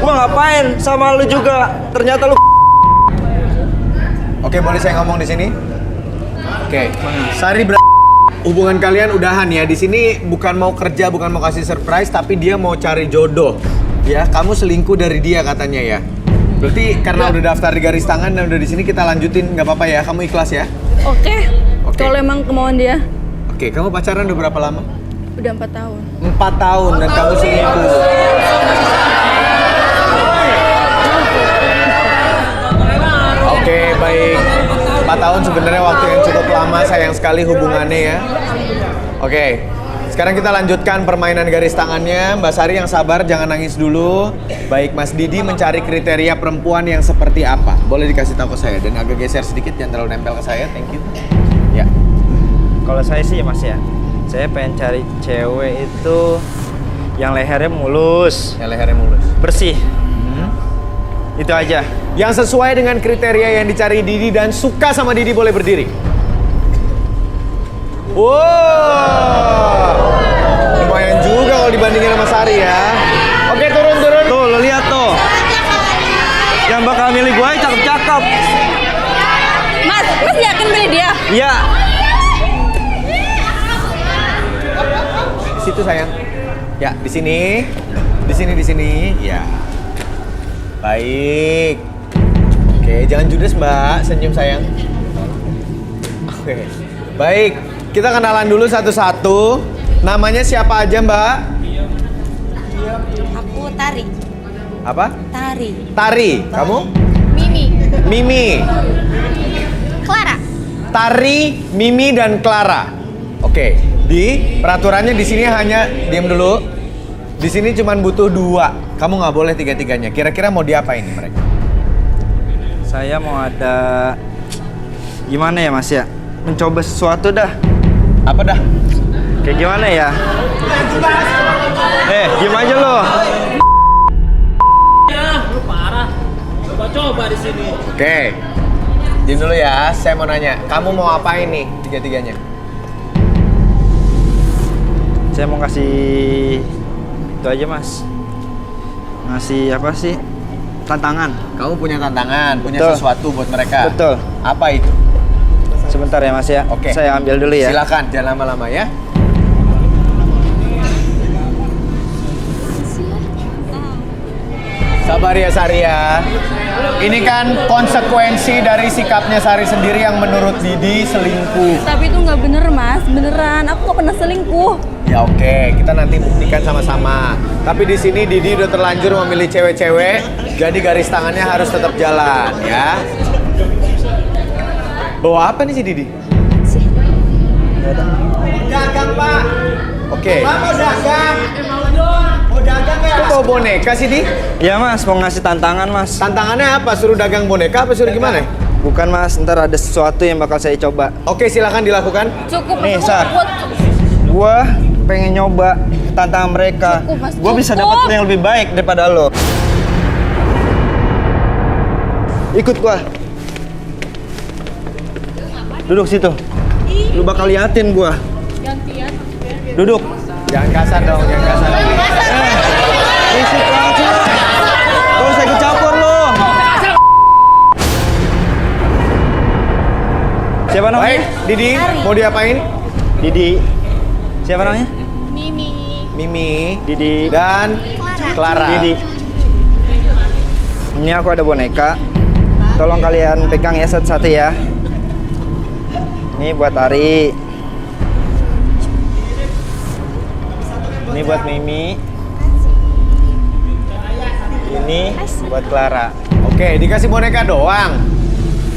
Gua ngapain sama lu juga? Ternyata lu. Oke, boleh saya ngomong di sini? Oke, Sari hubungan kalian udahan ya. Di sini bukan mau kerja, bukan mau kasih surprise, tapi dia mau cari jodoh. Ya, kamu selingkuh dari dia katanya ya. Berarti karena udah daftar di garis tangan dan udah di sini kita lanjutin, nggak apa-apa ya? Kamu ikhlas ya? Oke. Kalau emang kemauan dia. Oke, kamu pacaran udah berapa lama? Udah 4 tahun. 4 tahun dan kamu selingkuh. Oke, baik. 4 tahun sebenarnya waktu yang cukup lama, sayang sekali hubungannya ya. Oke, sekarang kita lanjutkan permainan garis tangannya. Mbak Sari yang sabar, jangan nangis dulu. Baik, Mas Didi mencari kriteria perempuan yang seperti apa? Boleh dikasih tahu ke saya dan agak geser sedikit, jangan terlalu nempel ke saya. Thank you. Ya. Kalau saya sih, Mas ya. Saya pengen cari cewek itu yang lehernya mulus, bersih. Itu aja. Yang sesuai dengan kriteria yang dicari Didi dan suka sama Didi boleh berdiri. Wow, lumayan juga kalau kalau dibandingin sama Sari ya. Oke, turun. Tuh, lo lihat tuh. Yang bakal milih gue cakep-cakep. Mas yakin milih dia? Iya. Di situ sayang. Ya, di sini. Di sini. Ya. Baik. Oke, jangan judes Mbak, senyum sayang. Oke. Baik, kita kenalan dulu satu-satu. Namanya siapa aja Mbak? Aku Tari. Apa? Tari. Tari. Kamu? Mimi. Clara. Tari, Mimi, dan Clara. Oke, di peraturannya di sini hanya diam dulu. Di sini cuma butuh 2. Kamu nggak boleh 3-3-nya. Kira-kira mau diapain nih mereka? Saya mau ada gimana ya Mas ya? Mencoba sesuatu dah. Apa dah? Kayak gimana ya? Diem aja lo. Lu parah. Coba di sini. Oke. Diam dulu ya, saya mau nanya. Kamu mau apain nih 3-3-nya? Saya mau kasih itu aja Mas. Ngasih apa sih? Tantangan. Kamu punya tantangan, punya Betul. sesuatu buat mereka. Betul. Apa itu? Sebentar ya Mas ya. Oke. Saya ambil dulu ya. Silakan, jangan lama-lama ya. Sabar ya Sari ya. Ini kan konsekuensi dari sikapnya Sari sendiri yang menurut Didi selingkuh. Tapi itu nggak bener Mas, beneran. Aku nggak pernah selingkuh. Ya oke, kita nanti buktikan sama-sama. Tapi di sini Didi udah terlanjur memilih cewek-cewek, jadi garis tangannya harus tetap jalan ya. Bawa apa nih si Didi? Dagang Pak. Oke. Mau dagang? Mau dagang ya? Kok bawa boneka sih Di? Iya Mas, mau ngasih tantangan Mas. Tantangannya apa? Suruh dagang boneka apa suruh gimana? Bukan Mas, ntar ada sesuatu yang bakal saya coba. Oke, silakan dilakukan. Cukup. Nih, Sar. Gua pengen nyoba tantangan mereka. Cukup, Mas, Gua bisa cukup. dapat yang lebih baik daripada lo. Ikut gua. Duduk situ. Lu bakal liatin gua. Gantian. Duduk. Jangan kasar dong, jangan kasar. Risik banget sih. Gak usah ikut campur lo. Siapa namanya? Baik, Didi, mau diapain? Didi. Siapa namanya? Mimi, Didi. dan Clara. Didi. Ini aku ada boneka. Tolong kalian pegang ya satu-satu ya. Ini buat Ari. Ini buat Mimi. Ini buat Clara. Oke, dikasih boneka doang.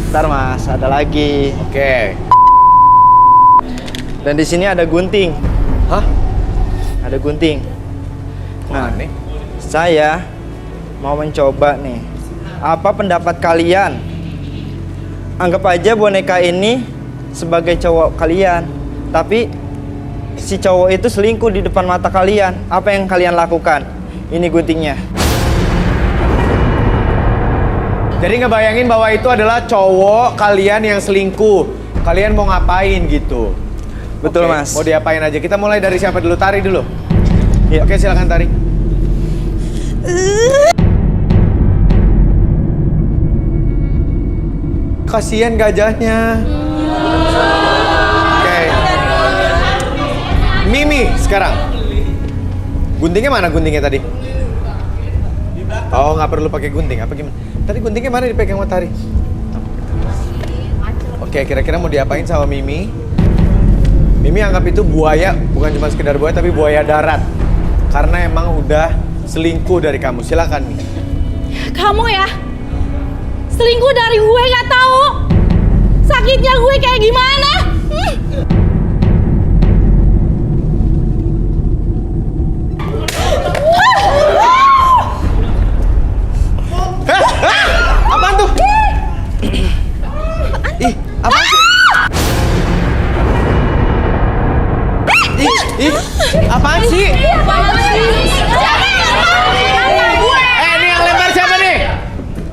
Ntar Mas, ada lagi. Oke. Dan di sini ada gunting. Hah? Ada gunting. Nah, Mana nih? saya mau mencoba nih. Apa pendapat kalian? Anggap aja boneka ini sebagai cowok kalian, tapi si cowok itu selingkuh di depan mata kalian. Apa yang kalian lakukan? Ini guntingnya. Jadi ngebayangin bahwa itu adalah cowok kalian yang selingkuh. Kalian mau ngapain gitu? Betul, Oke, Mas. Mau diapain aja? Kita mulai dari siapa dulu? Tari dulu. Iya. Oke, silakan Tari. Kasihan gajahnya. Oke. Mimi sekarang. Guntingnya mana guntingnya tadi? Oh, nggak perlu pakai gunting. Apa gimana? Tadi guntingnya mana dipegang sama Tari? Oke, kira-kira mau diapain sama Mimi? Mimi anggap itu buaya, bukan cuma sekedar buaya, tapi buaya darat. Karena emang udah selingkuh dari kamu. Silakan, Mi. Kamu ya? Selingkuh dari gue nggak tahu. Sakitnya gue kayak gimana? Apaan tuh? Ih, apaan sih? Ih, apaan sih? Ini yang lempar siapa nih?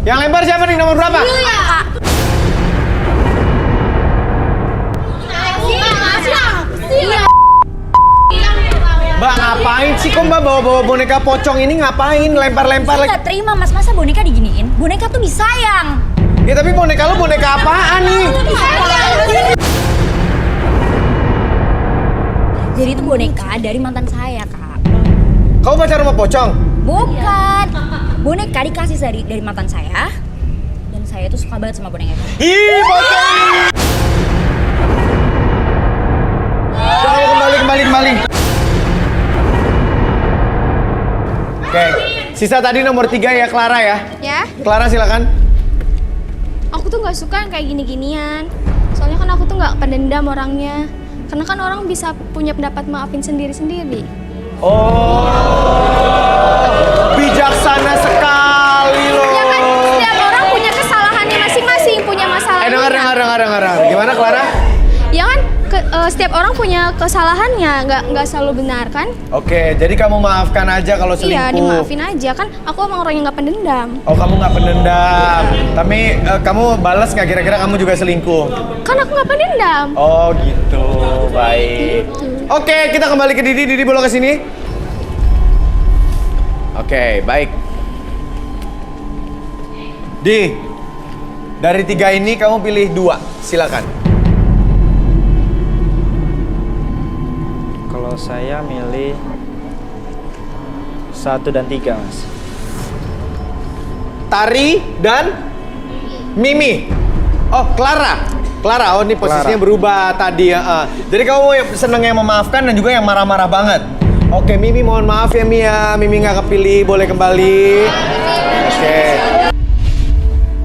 Yang lempar siapa nih? Nomor berapa? Mbak ngapain sih kok Mbak bawa-bawa boneka pocong ini ngapain? Lempar-lempar Saya nggak terima mas, masa boneka diginiin? Boneka tuh disayang. Ya tapi boneka lu boneka apaan nih? Jadi itu boneka dari mantan saya kak. Kau pacaran sama pocong? Bukan. Boneka dikasih dari mantan saya. Dan saya tuh suka banget sama boneka itu. Ih, pocong! Kembali. Oke, sisa tadi nomor 3 ya Clara ya. Ya, Clara silakan. aku tuh nggak suka yang kayak gini-ginian. Soalnya kan aku tuh nggak pendendam orangnya. Karena kan orang bisa punya pendapat maafin sendiri-sendiri. Oh, bijaksana sekali loh. Ya kan setiap orang punya kesalahannya masing-masing, punya masalahnya. Dengar. Gimana Clara? Ya kan setiap orang punya kesalahannya, nggak selalu benar kan? Oke, jadi kamu maafkan aja kalau selingkuh. Iya, dimaafin aja kan. Aku emang orang yang nggak pendendam. Oh, kamu nggak pendendam. Tapi kamu balas nggak kira-kira kamu juga selingkuh? Kan aku nggak pendendam. Oh gitu, baik. Oke, kita kembali ke Didi. Didi boleh ke sini. Oke, baik. Di, dari 3 ini kamu pilih 2, silakan. Kalau saya milih 1 dan 3, Mas. Tari dan Mimi. Oh, Clara. Oh ini posisinya Clara. berubah tadi ya. Jadi kamu seneng yang memaafkan dan juga yang marah-marah banget. Oke, Mimi mohon maaf ya Mia. Mimi nggak kepilih, boleh kembali. Oke.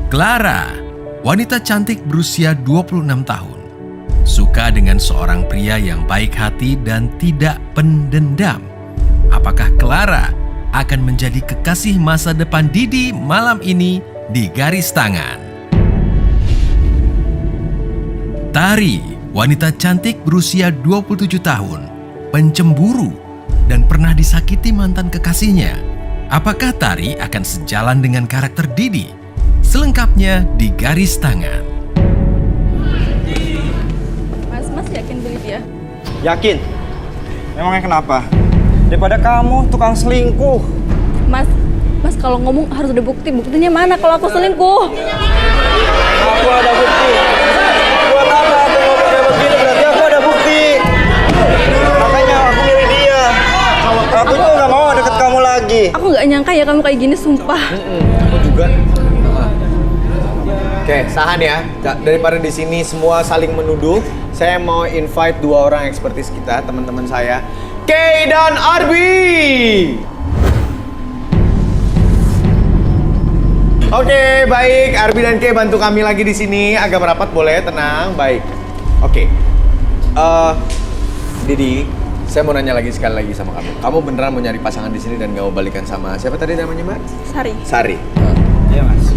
Clara, wanita cantik berusia 26 tahun. Suka dengan seorang pria yang baik hati dan tidak pendendam. Apakah Clara akan menjadi kekasih masa depan Didi malam ini di Garis Tangan? Tari, wanita cantik berusia 27 tahun, pencemburu, dan pernah disakiti mantan kekasihnya. Apakah Tari akan sejalan dengan karakter Didi? Selengkapnya di Garis Tangan. Mas yakin beli dia? Yakin? Memangnya kenapa? Daripada kamu tukang selingkuh. Mas kalau ngomong harus ada bukti. Buktinya mana kalau aku selingkuh? Aku ada bukti. Buat apa aku ngomong kayak begini? Berarti aku ada bukti. Makanya aku milih dia. Aku tuh nggak mau deket kamu lagi. Aku nggak nyangka ya kamu kayak gini, sumpah. Aku juga. Oke, sahan ya. Daripada di sini semua saling menuduh, saya mau invite 2 orang ekspertis kita, teman-teman saya, Kay dan Arbi. Oke, baik. Arbi dan Kay bantu kami lagi di sini. Agak merapat boleh, tenang, baik. Oke. Didi, saya mau nanya lagi sekali lagi sama kamu. Kamu beneran mau nyari pasangan di sini dan nggak mau balikan sama siapa tadi namanya, Mbak? Sari. Iya, Mas.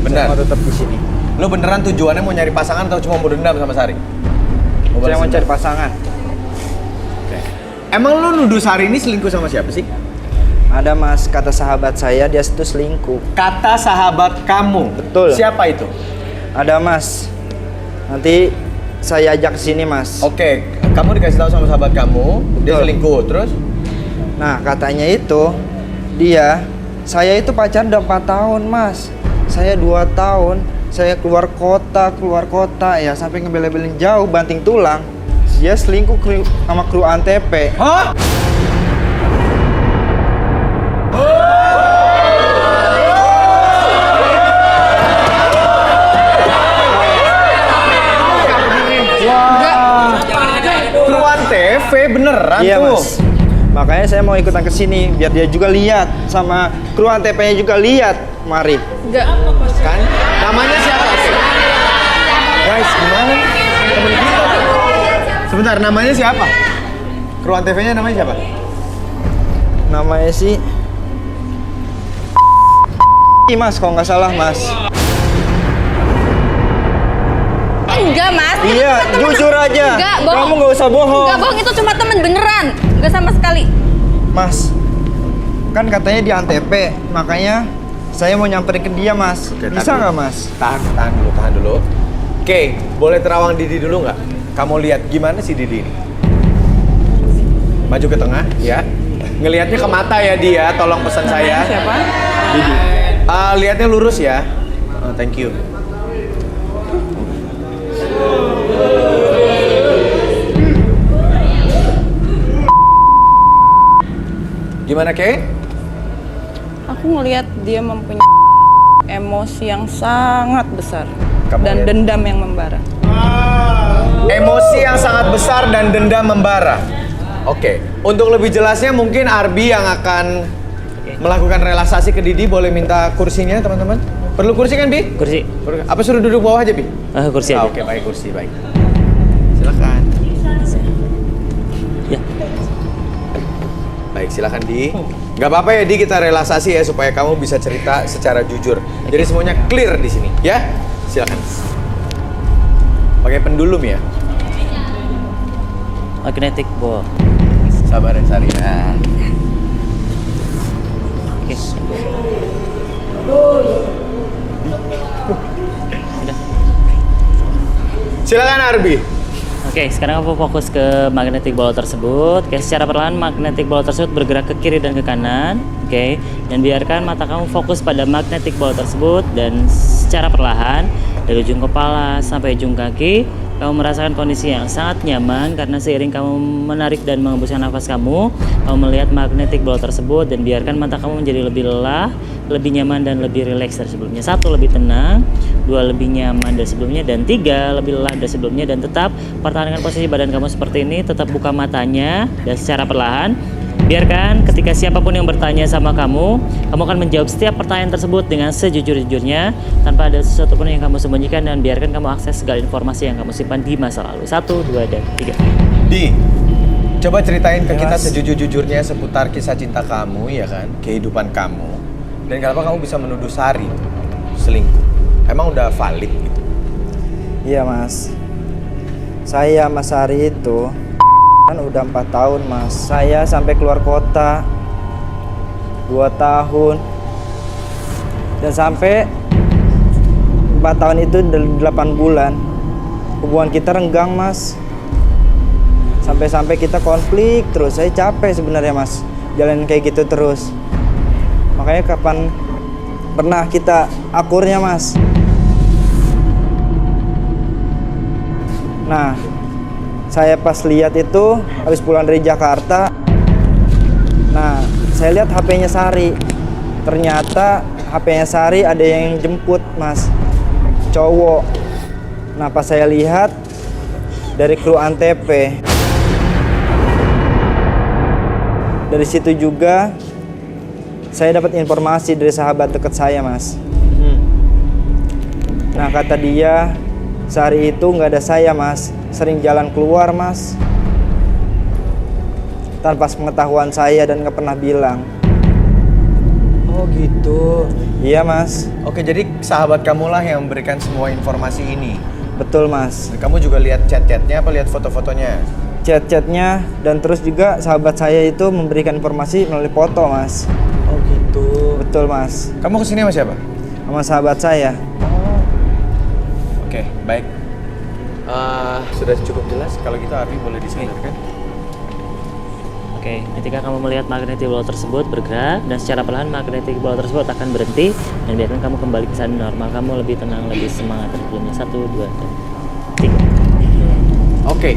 Benar. Saya mau tetap di sini. Lo beneran tujuannya mau nyari pasangan atau cuma mau dendam sama Sari? Saya mau cari pasangan. Oke. Emang lo nuduh Sari ini selingkuh sama siapa sih? Ada Mas, kata sahabat saya dia itu selingkuh. Kata sahabat kamu. Betul. Siapa itu? Ada Mas. Nanti saya ajak ke sini Mas. Oke, kamu dikasih tahu sama sahabat kamu, dia Betul. selingkuh, terus? Nah katanya itu saya itu pacaran udah 4 tahun Mas. Saya 2 tahun, saya keluar kota ya sampai ngebel-belin jauh banting tulang. Dia selingkuh sama kru Antv. Hah? Kru Antv beneran Iya tuh? Mas. Makanya saya mau ikutan ke sini biar dia juga lihat sama kru Antv-nya juga lihat. Mari. Enggak. Kan? Namanya siapa? Guys, gimana nih? Temen kita tuh. Sebentar, namanya siapa? Kru Antv-nya namanya siapa? Namanya sih Mas, kalau nggak salah Mas. Enggak, Mas. Itu Iya, cuma temen. jujur aja. Enggak, bohong. Kamu nggak usah bohong. Enggak bohong, itu cuma temen beneran. Enggak sama sekali. Mas, kan katanya di Antv, makanya saya mau nyamperin ke dia Mas. Oke, Bisa tahan nggak dulu. Mas? Tahan dulu. Oke, boleh terawang Didi dulu nggak? Kamu lihat gimana sih Didi ini? Maju ke tengah, ya. Ngelihatnya ke mata ya dia, tolong pesan saya. Siapa? Didi. Lihatnya lurus ya. Thank you. Gimana, Kay? Aku ngelihat dia mempunyai emosi yang sangat besar dan lihat? dendam yang membara. Emosi yang sangat besar dan dendam membara. Oke, untuk lebih jelasnya mungkin Arbi yang akan melakukan relaksasi ke Didi. Boleh minta kursinya, teman-teman? Perlu kursi kan, Bi? Kursi. Apa suruh duduk bawah aja, Bi? Kursi aja. Oke, baik, kursi, baik. Silakan. Ya. Baik, silakan Di. Gak apa-apa ya Di, kita relaksasi ya supaya kamu bisa cerita secara jujur. Jadi semuanya clear di sini, ya? Silakan. Pakai pendulum ya. Magnetic ball. Sabar ya Sari ya. Oke. Silakan Arbi. Oke, sekarang aku fokus ke magnetic ball tersebut. Oke, secara perlahan magnetic ball tersebut bergerak ke kiri dan ke kanan. Oke, dan biarkan mata kamu fokus pada magnetic ball tersebut dan secara perlahan dari ujung kepala sampai ujung kaki, kamu merasakan kondisi yang sangat nyaman karena seiring kamu menarik dan mengembuskan nafas kamu melihat magnetic ball tersebut dan biarkan mata kamu menjadi lebih lelah, lebih nyaman dan lebih rileks dari sebelumnya. 1, lebih tenang, 2, lebih nyaman dari sebelumnya, dan 3, lebih lelah dari sebelumnya. Dan tetap pertahankan posisi badan kamu seperti ini, tetap buka matanya dan secara perlahan biarkan ketika siapapun yang bertanya sama kamu akan menjawab setiap pertanyaan tersebut dengan sejujur-jujurnya tanpa ada sesuatu pun yang kamu sembunyikan, dan biarkan kamu akses segala informasi yang kamu simpan di masa lalu. 1, 2, dan 3. Di, coba ceritain ke kita sejujur-jujurnya seputar kisah cinta kamu, ya kan? Kehidupan kamu. Dan kenapa kamu bisa menuduh Sari selingkuh? Emang udah valid gitu? Iya mas, saya sama Sari itu kan udah 4 tahun mas. Saya sampai keluar kota 2 tahun. Dan sampai 4 tahun itu 8 bulan hubungan kita renggang mas. Sampai-sampai kita konflik terus. Saya capek sebenarnya mas jalanin kayak gitu terus. Makanya kapan pernah kita akurnya mas. Nah, saya pas lihat itu habis pulang dari Jakarta. Nah, saya lihat HP-nya Sari. Ternyata HP-nya Sari ada yang jemput, Mas. Cowok. Nah, pas saya lihat dari kru Antv. Dari situ juga saya dapat informasi dari sahabat dekat saya, Mas. Nah, kata dia, Sari itu nggak ada saya, Mas. Sering jalan keluar, Mas. Tanpa pengetahuan saya dan nggak pernah bilang. Oh gitu. Iya, Mas. Oke, jadi sahabat kamu lah yang memberikan semua informasi ini. Betul, Mas. Dan kamu juga lihat chat-chatnya apa lihat foto-fotonya? Chat-chatnya, dan terus juga sahabat saya itu memberikan informasi melalui foto, Mas. Oh gitu. Betul, Mas. Kamu kesini sama siapa? Sama sahabat saya. Oke, baik. Sudah cukup jelas. Kalau gitu Arbi boleh disadarkan. Oke, ketika kamu melihat magnetic ball tersebut bergerak dan secara perlahan magnetic ball tersebut akan berhenti dan biarkan kamu kembali ke sana normal. Kamu lebih tenang, lebih semangat dari sebelumnya. 1, 2, dan 3. Oke.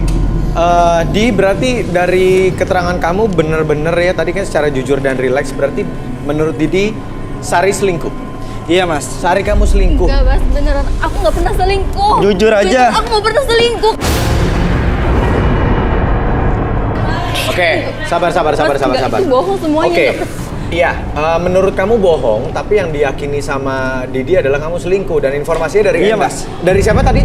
Di berarti dari keterangan kamu bener-bener ya tadi kan secara jujur dan rileks, berarti menurut Didi Sari selingkuh. Iya, Mas. Sari kamu selingkuh. Enggak, Mas, beneran. Aku nggak pernah selingkuh. Jujur aja. Aku nggak pernah selingkuh. Oke, sabar. Itu bohong semuanya. Oke. Iya, menurut kamu bohong, tapi yang diyakini sama Didi adalah kamu selingkuh dan informasinya dari Iya, Endah. Mas. Dari siapa tadi?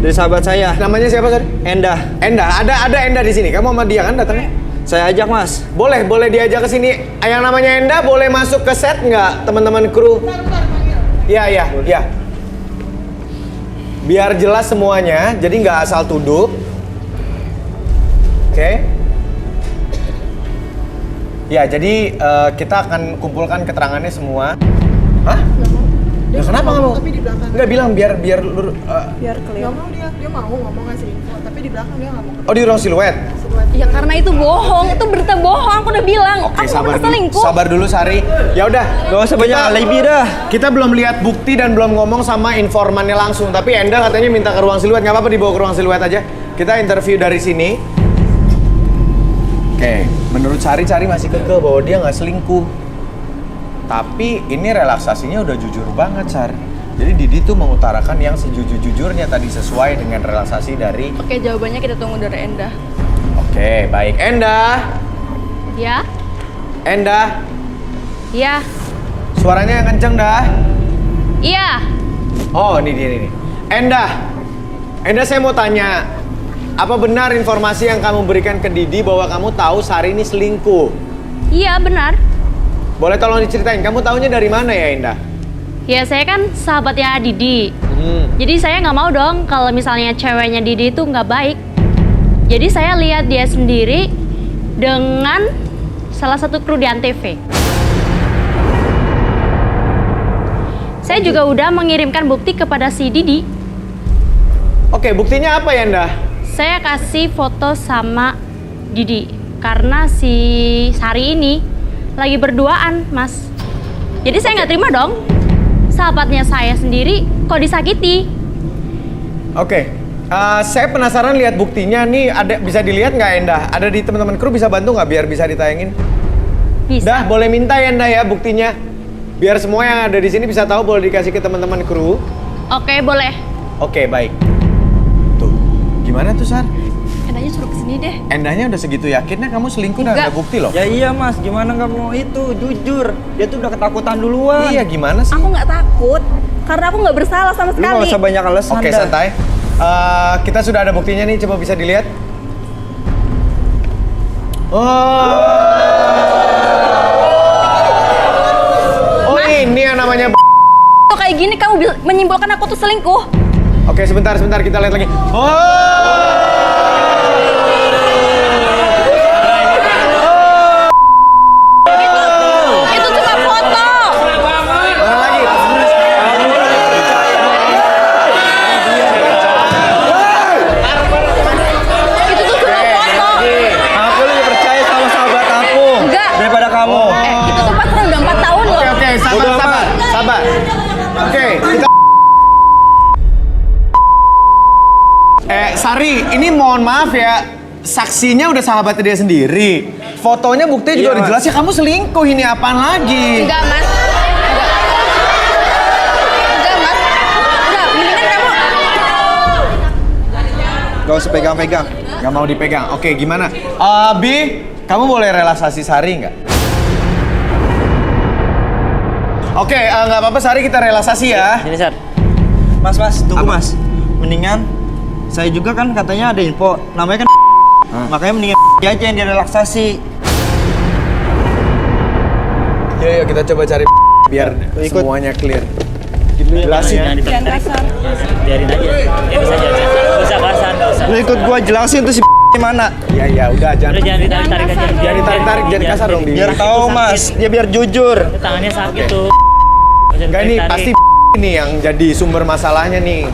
Dari sahabat saya. Namanya siapa, sorry? Endah. Endah. Ada Endah di sini. Kamu sama dia kan datangnya? Saya ajak, Mas. Boleh diajak ke sini. Yang namanya Endah boleh masuk ke set nggak, teman-teman kru? Iya. Biar jelas semuanya, jadi nggak asal tuduh. Oke. Ya, jadi kita akan kumpulkan keterangannya semua. Hah? Ya kenapa nggak mau? Tapi di belakang. Nggak bilang biar Biar Nggak clear. mau dia mau ngomong ngasih info, tapi di belakang dia nggak mau. Oh di ruang siluet. Ya karena itu bohong, itu berita bohong. Aku udah bilang, Oke, aku sabar pernah dulu. selingkuh. Sabar dulu Sari. Ya udah, Gak usah banyak alibi dah. kita belum lihat bukti dan belum ngomong sama informannya langsung. Tapi Enda katanya minta ke ruang siluet. Nggak apa-apa dibawa ke ruang siluet aja. Kita interview dari sini. Oke, menurut Sari masih kekeh bahwa dia nggak selingkuh. Tapi ini relaksasinya udah jujur banget, Sar. Jadi Didi tuh mengutarakan yang sejujur-jujurnya tadi sesuai dengan relaksasi dari... Oke, jawabannya kita tunggu dari Endah. Oke, baik. Enda! Ya? Enda! Iya. Suaranya yang kenceng dah. Iya. Oh, ini dia nih. Enda saya mau tanya. Apa benar informasi yang kamu berikan ke Didi bahwa kamu tahu Sari ini selingkuh? Iya, benar. Boleh tolong diceritain, kamu tahunya dari mana ya, Enda? Ya, saya kan sahabatnya Didi. Jadi saya nggak mau dong kalau misalnya ceweknya Didi itu nggak baik. Jadi saya lihat dia sendiri dengan salah satu kru di Antv. Saya juga udah mengirimkan bukti kepada si Didi. Oke, buktinya apa ya, Enda? Saya kasih foto sama Didi karena si Sari ini lagi berduaan, Mas. Jadi saya nggak terima dong. Sahabatnya saya sendiri kok disakiti. Oke, saya penasaran lihat buktinya nih. Ada bisa dilihat nggak, Enda? Ada di teman-teman kru bisa bantu nggak biar bisa ditayangin? Bisa. Dah, boleh minta ya, Enda ya buktinya. Biar semua yang ada di sini bisa tahu, boleh dikasih ke teman-teman kru. Oke, boleh. Oke, baik. Tuh, gimana tuh, Sar? Endahnya suruh kesini deh. Endahnya udah segitu yakinnya kamu selingkuh dan ada bukti loh. Ya iya mas, gimana nggak mau itu, jujur. Dia tuh udah ketakutan duluan. Iya, gimana sih? Aku nggak takut karena aku nggak bersalah sama Lu sekali. nggak usah banyak alasan. Oke, dah. santai. Kita sudah ada buktinya nih, coba bisa dilihat. Oh, ini yang namanya. Tuh kayak gini kamu menyimpulkan aku tuh selingkuh. Oke, sebentar kita lihat lagi. Itu cuma foto. Mana lagi? Itu tuh cuma foto. Aku lebih percaya sama sahabat aku Enggak. daripada kamu. Itu tuh pacaran udah 4 tahun loh. Oke, sabar. Oke, kita. Sari, ini mohon maaf ya. Saksinya udah sahabatnya dia sendiri. Fotonya buktinya juga Iya, udah Mas. jelas ya, kamu selingkuh, ini apaan lagi? Enggak, Mas. Enggak, Mas. Enggak, mendingan kamu. Gak usah pegang-pegang. Gak mau dipegang. Oke, gimana? Bi, kamu boleh relaksasi Sari nggak? Oke, nggak apa-apa Sari, kita relaksasi ya. Ini, Sar. Mas, tunggu Apa? mas. Mendingan, saya juga kan katanya ada info. Namanya kan makanya mendingan aja yang direlaksasi. Yuk, kita coba cari biar Ikut. semuanya clear. Jelasin. Jangan kasar. Biarin aja. Ya bisa aja. Nggak usah kasar, nggak usah. Lu ikut gua jelasin tuh si mana. Ya udah, Udah jangan jangan ditarik-tarik aja. jangan ditarik-tarik, jangan kasar dong. Biar tahu mas, dia biar jujur. Tangannya sakit Oke. tuh. Enggak, ini pasti ini yang jadi sumber masalahnya nih.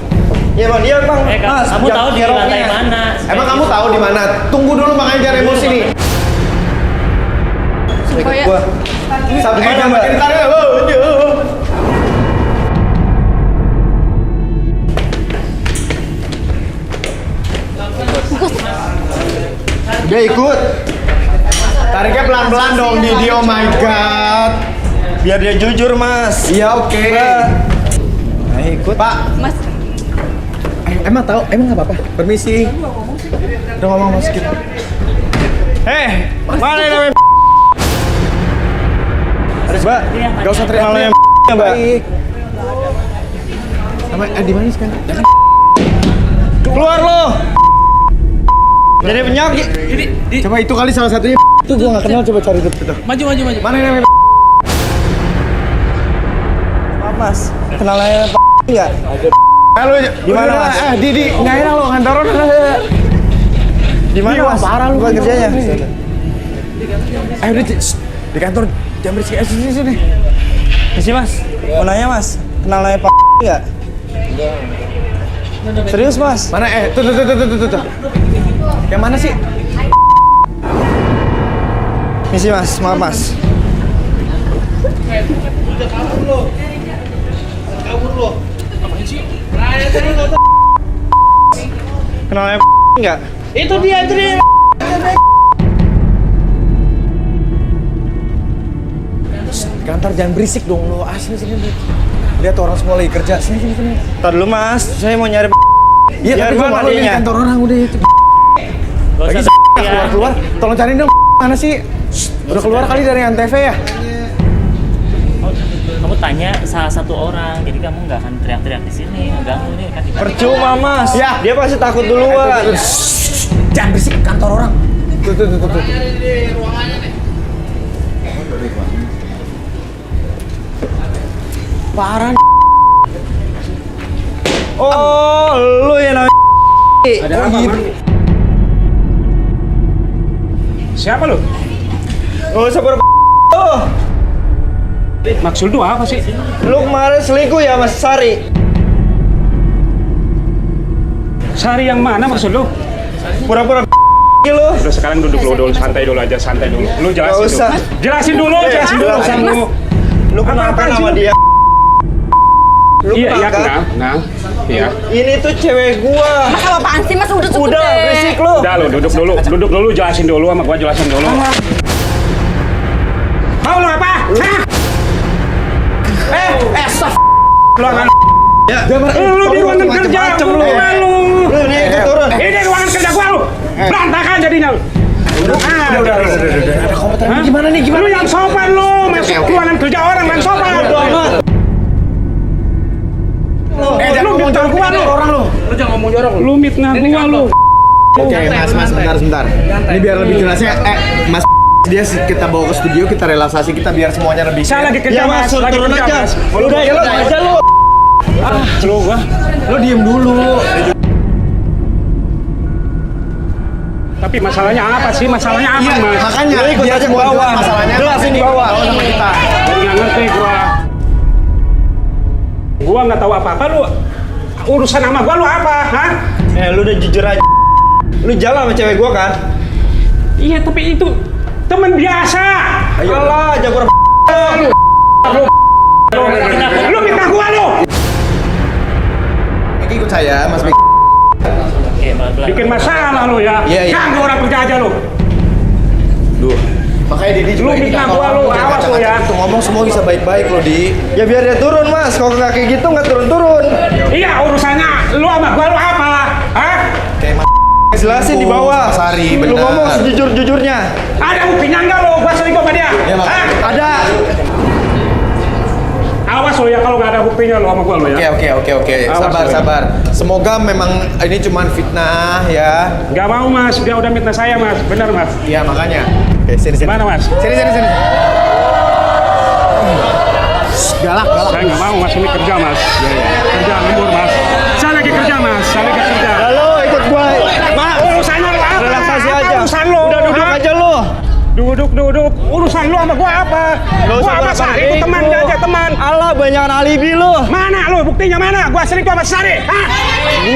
Iya bang, dia bang. Mas, kamu tahu di jeroknya. lantai mana? Emang kamu tahu di mana? Tunggu dulu, makanya jangan emosi nih. Ikut gua. Sampai Gimana, jangan Mbak? makin tarik. Dia ikut. Tariknya pelan-pelan dong, Didi. Oh my god. Biar dia jujur mas. Iya, oke. Nah, ikut. Pak, Mas, emang tahu? Emang nggak apa-apa? Permisi. Udah ngomong mas gitu. Mana yang namanya? Mbak, gak usah teriak Malah yang ya, Mbak. Sama, di mana sekarang? Keluar lo. Jadi penyakit. Coba itu kali salah satunya. Itu gua nggak kenal, coba cari tuh. Maju. Mana yang namanya? Maaf mas, kenalannya nggak? Halo, Gimana, Mas? Didi, nggak enak lo ngantaron. Di mana Iya, mas? parah lu Bukan kerjanya. Ayo di kantor, jam berisik sini. Misi mas, mau nanya mas. Kenal namanya Pak nggak? Serius mas? Mana tuh. Yang mana sih? Misi mas, maaf mas. Kenal namanya nggak? Itu dia. Kantor jangan berisik dong lo. Sini. Lihat orang semua lagi kerja. Sini. Ntar dulu mas, saya mau nyari Iya, tapi gua malu di kantor orang udah itu. Lagi keluar. Tolong cariin dong mana sih? Udah keluar kali dari Antv ya? Kamu tanya salah satu orang, jadi kamu nggak akan teriak-teriak di sini, mengganggu nih kan. Percuma mas, Ya. dia pasti takut duluan. Jangan berisik kantor orang. Tuh. Parah. Oh, lu ya namanya. Ada apa, Man? Siapa lu? Gak usah Maksud lu apa sih? Lu kemarin selingkuh ya mas Sari? Sari yang mana maksud lu? Pura-pura lu. Udah sekarang duduk dulu, santai dulu. Lu jelasin Gak usah. dulu. Jelasin dulu urusan lu. Lu kenal kan sama dia? Lu Iya, kenal kan? kenal. Iya. Ini tuh cewek gua. Mas apaan sih mas? Udah cukup Udah, deh. berisik lu. Udah lu duduk dulu, jelasin dulu sama gua, jelasin dulu. Mau lu apa? Hah? Stop. Lu akan Ya. lu di ruangan kerja Macem-macem lu. lu. Lu nih ikut turun. Ini ruangan kerja gua lu. Berantakan jadinya lu. Udah. Ada komputer Hah? gimana nih? Lu yang sopan lu, masuk ruangan kerja orang yang sopan. Jangan ngomong jorok gua lu. Orang lu. Lu jangan ngomong jorok. Lu mitnah gua lu. Oke, Mas, sebentar. Ini biar lebih jelasnya. Mas, dia kita bawa ke studio, kita relaksasi, kita biar semuanya lebih. Saya lagi kerja, Ya mas, Mas. Lagi turun kerja, aja. Mas. Udah ya lu aja lu. Lu gua. Lo diem dulu. Tapi masalahnya apa sih? Masalahnya apa, Iya, Mas? makanya Lu ikut dia aja semua ke bawah. bilang masalahnya Jelasin di bawah. sama kita. Nggak ngerti gua. Gua nggak tahu apa-apa lu. Urusan sama gua lu apa? Hah? Lu udah jujur aja. Lu jalan sama cewek gua kan? Iya, tapi itu teman biasa. Alah, jago Lu minta gua lu. Ini ikut saya, Mas Bik. Oke, pelan-pelan. Bikin masalah lu ya. Iya. Ganggu orang kerja aja lu. Duh. Makanya Didi juga Lu ini minta kan gua, lu jangan awas lu ya. Tuh ngomong semua bisa baik-baik lo, Di. Ya biar dia turun mas. Kalau nggak kayak gitu nggak turun. Iya, urusannya lu sama gua lu apa? Hah? Kayak Jelasin di bawah. Mas Ari, Lu benar. ngomong sejujur-jujurnya. Ada buktinya enggak lu? Gua selingkuh sama dia. Iya, Mas. Hah? Ada. Awas lu ya kalau nggak ada buktinya lu sama gua lu ya. Oke. Awas, Sabar. Semoga memang ini cuman fitnah ya. Nggak mau Mas, dia udah mitnah saya Mas. Benar Mas. Iya, makanya. Oke, sini. Mana Mas? Sini. Galak. Saya nggak mau Mas, ini kerja Mas. Kerja lembur Mas. Saya lagi kerja Mas, Lalu ikut gua. Urusannya lu apa? Relaksasi Apa aja. urusan lu? Udah duduk Hah? aja lu. Duduk. Urusan lu sama gua apa? Nggak usah Gua sama pura-pura Sari itu ikut. teman aja teman. Allah banyak alibi lu. Mana lu? Buktinya mana? Gua selingkuh sama Sari. Hah?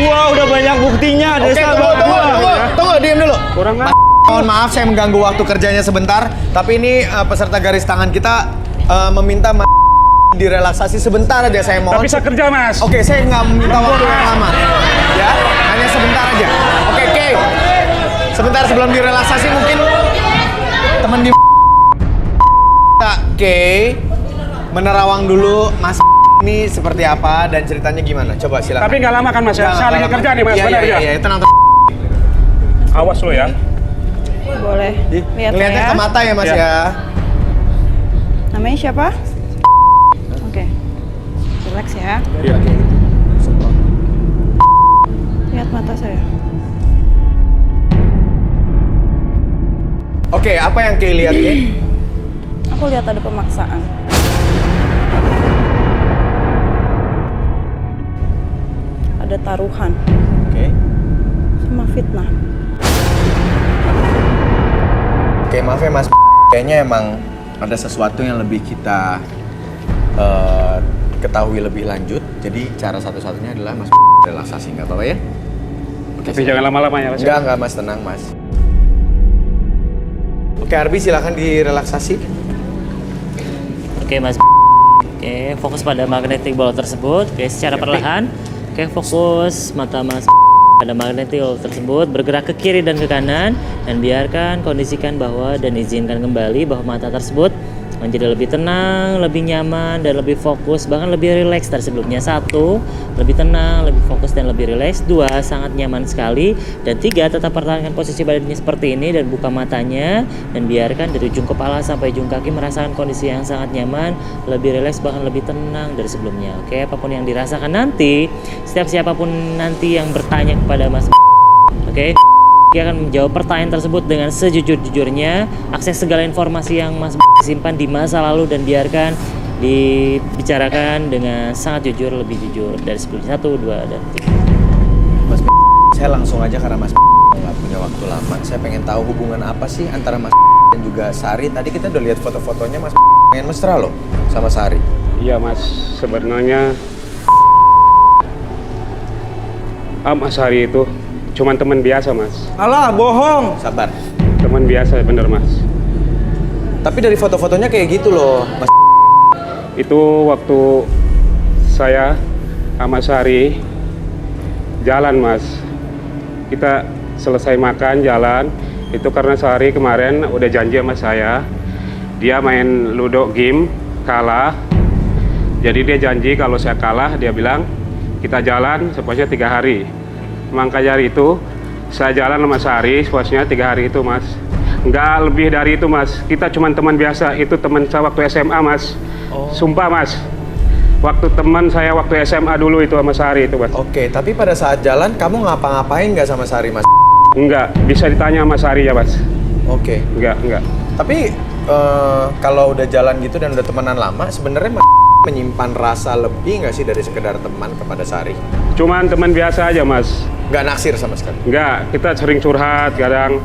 Gua udah banyak buktinya. Oke, tunggu, diam dulu. Kurang lah. Mohon maaf saya mengganggu waktu kerjanya sebentar, tapi ini peserta garis tangan kita meminta direlaksasi sebentar aja, saya mohon. Tapi bisa kerja Mas. Oke, saya nggak meminta waktu yang lama. Ya, hanya sebentar aja. Oke. Sebentar sebelum direlaksasi mungkin teman di Oke, menerawang dulu Mas ini seperti apa dan ceritanya gimana? Coba silakan. Tapi nggak lama kan Mas ya? Saya lagi kerja nih Mas, benar ya? Iya, tenang. Awas lu ya. Boleh. Lihat Ngeliatnya saya. ke mata ya Mas Ya. ya. Namanya siapa? Oke. Relax ya. Iya. Lihat mata saya. Oke, apa yang Kay lihat Kay? Aku lihat ada pemaksaan. Ada taruhan. Oke. Sama fitnah. Oke, maaf ya Mas. Kayaknya emang ada sesuatu yang lebih kita ketahui lebih lanjut. Jadi cara satu-satunya adalah Mas relaksasi, nggak apa-apa ya? Oke, Tapi jangan lama-lama ya Mas. Enggak Mas, tenang Mas. Oke Arbi, silakan direlaksasi. Oke Mas. Oke, fokus pada magnetic ball tersebut. Oke, secara perlahan. Oke, fokus mata Mas pada magnetic ball tersebut, bergerak ke kiri dan ke kanan, dan biarkan kondisikan bahwa dan izinkan kembali bahwa mata tersebut menjadi lebih tenang, lebih nyaman, dan lebih fokus, bahkan lebih rileks dari sebelumnya. 1, lebih tenang, lebih fokus, dan lebih rileks. 2, sangat nyaman sekali. Dan 3, tetap pertahankan posisi badannya seperti ini dan buka matanya, dan biarkan dari ujung kepala sampai ujung kaki merasakan kondisi yang sangat nyaman, lebih rileks, bahkan lebih tenang dari sebelumnya. Oke, apapun yang dirasakan nanti, setiap siapapun nanti yang bertanya kepada Mas, oke, dia akan menjawab pertanyaan tersebut dengan sejujur-jujurnya. Akses segala informasi yang Mas simpan di masa lalu dan biarkan dibicarakan dengan sangat jujur, lebih jujur dari sebelumnya. 1, 2, dan 3. Mas, saya langsung aja karena Mas nggak punya waktu lama. Saya pengen tahu hubungan apa sih antara Mas dan juga Sari. Tadi kita udah lihat foto-fotonya Mas pengen mesra loh sama Sari. Iya Mas, sebenarnya Mas Hari itu cuman teman biasa Mas. Alah, bohong. Sabar. Teman biasa bener Mas. Tapi dari foto-fotonya kayak gitu loh Mas. Itu waktu saya sama Sari jalan Mas. Kita selesai makan jalan. Itu karena Sari kemarin udah janji sama saya. Dia main ludo game, kalah. Jadi dia janji kalau saya kalah, dia bilang kita jalan sepuasnya 3 hari. Maka dari itu saya jalan sama Sari sepuasnya 3 hari itu Mas. Nggak lebih dari itu Mas. Kita cuma teman biasa. Itu teman saya waktu SMA Mas. Sumpah Mas. Waktu teman saya waktu SMA dulu itu sama Sari itu Mas. Oke, tapi pada saat jalan kamu ngapa-ngapain nggak sama Sari Mas? Enggak, bisa ditanya sama Sari ya Mas. Oke. Enggak. Tapi kalau udah jalan gitu dan udah temenan lama, sebenarnya Mas menyimpan rasa lebih nggak sih dari sekedar teman kepada Sari? Cuman teman biasa aja Mas. Nggak naksir sama sekali? Nggak, kita sering curhat kadang.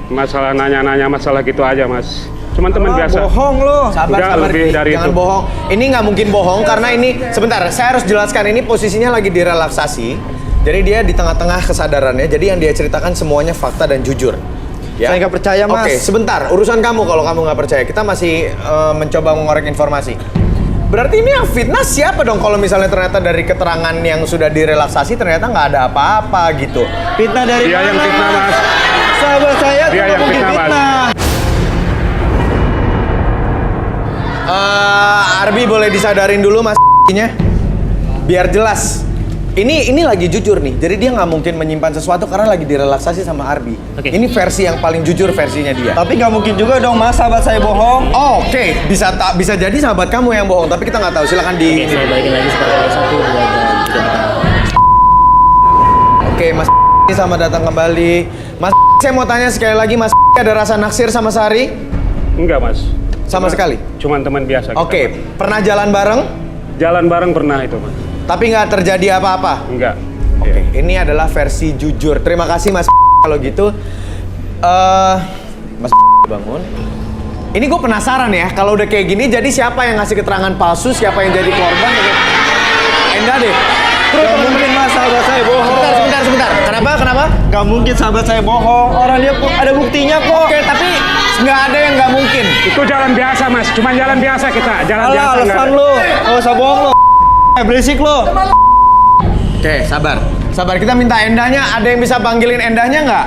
Masalah nanya-nanya masalah gitu aja Mas. Cuman teman biasa. Bohong lo. Sabar, lebih dari jangan itu. bohong. Ini nggak mungkin bohong karena ini, sebentar, saya harus jelaskan ini posisinya lagi direlaksasi. Jadi dia di tengah-tengah kesadarannya, jadi yang dia ceritakan semuanya fakta dan jujur. Ya? Saya nggak percaya Mas. Oke, sebentar, urusan kamu kalau kamu nggak percaya. Kita masih mencoba mengorek informasi. Berarti ini yang fitnah siapa dong kalau misalnya ternyata dari keterangan yang sudah direlaksasi ternyata nggak ada apa-apa gitu? Fitnah dari Dia mana? yang fitnah Mas. Sahabat saya Dia tidak yang mungkin fitnah, Mas. fitnah. Arbi boleh disadarin dulu Mas-nya biar jelas. Ini lagi jujur nih, jadi dia nggak mungkin menyimpan sesuatu karena lagi direlaksasi sama Arbi. Oke. Ini versi yang paling jujur versinya dia. Tapi nggak mungkin juga dong Mas, sahabat saya bohong. Oh, Oke, bisa jadi sahabat kamu yang bohong, tapi kita nggak tahu. Silakan di. Oke, saya balikin lagi seperti itu. 1, 2, dan 3. Oke, Mas ini selamat datang kembali. Mas saya mau tanya sekali lagi, Mas ada rasa naksir sama Sari? Enggak Mas. Sama sekali? Cuman teman biasa. kita, Oke, Mas. pernah jalan bareng? Jalan bareng pernah itu Mas. Tapi nggak terjadi apa-apa? Enggak. Oke, ini adalah versi jujur. Terima kasih Mas kalau gitu. Mas bangun. Ini gue penasaran ya, kalau udah kayak gini jadi siapa yang ngasih keterangan palsu, siapa yang jadi korban? Enda deh. Gak mungkin Mas, sahabat saya bohong. Sebentar. Kenapa? Gak mungkin sahabat saya bohong. Orang dia ada buktinya kok. Oke, tapi nggak ada yang nggak mungkin. Itu jalan biasa Mas. Cuman jalan biasa kita. Jalan Alah, biasa. nggak alasan ada. lo. Gak usah bohong lo. Berisik lo. Oke, sabar. Kita minta Endanya. Ada yang bisa panggilin Endanya nggak?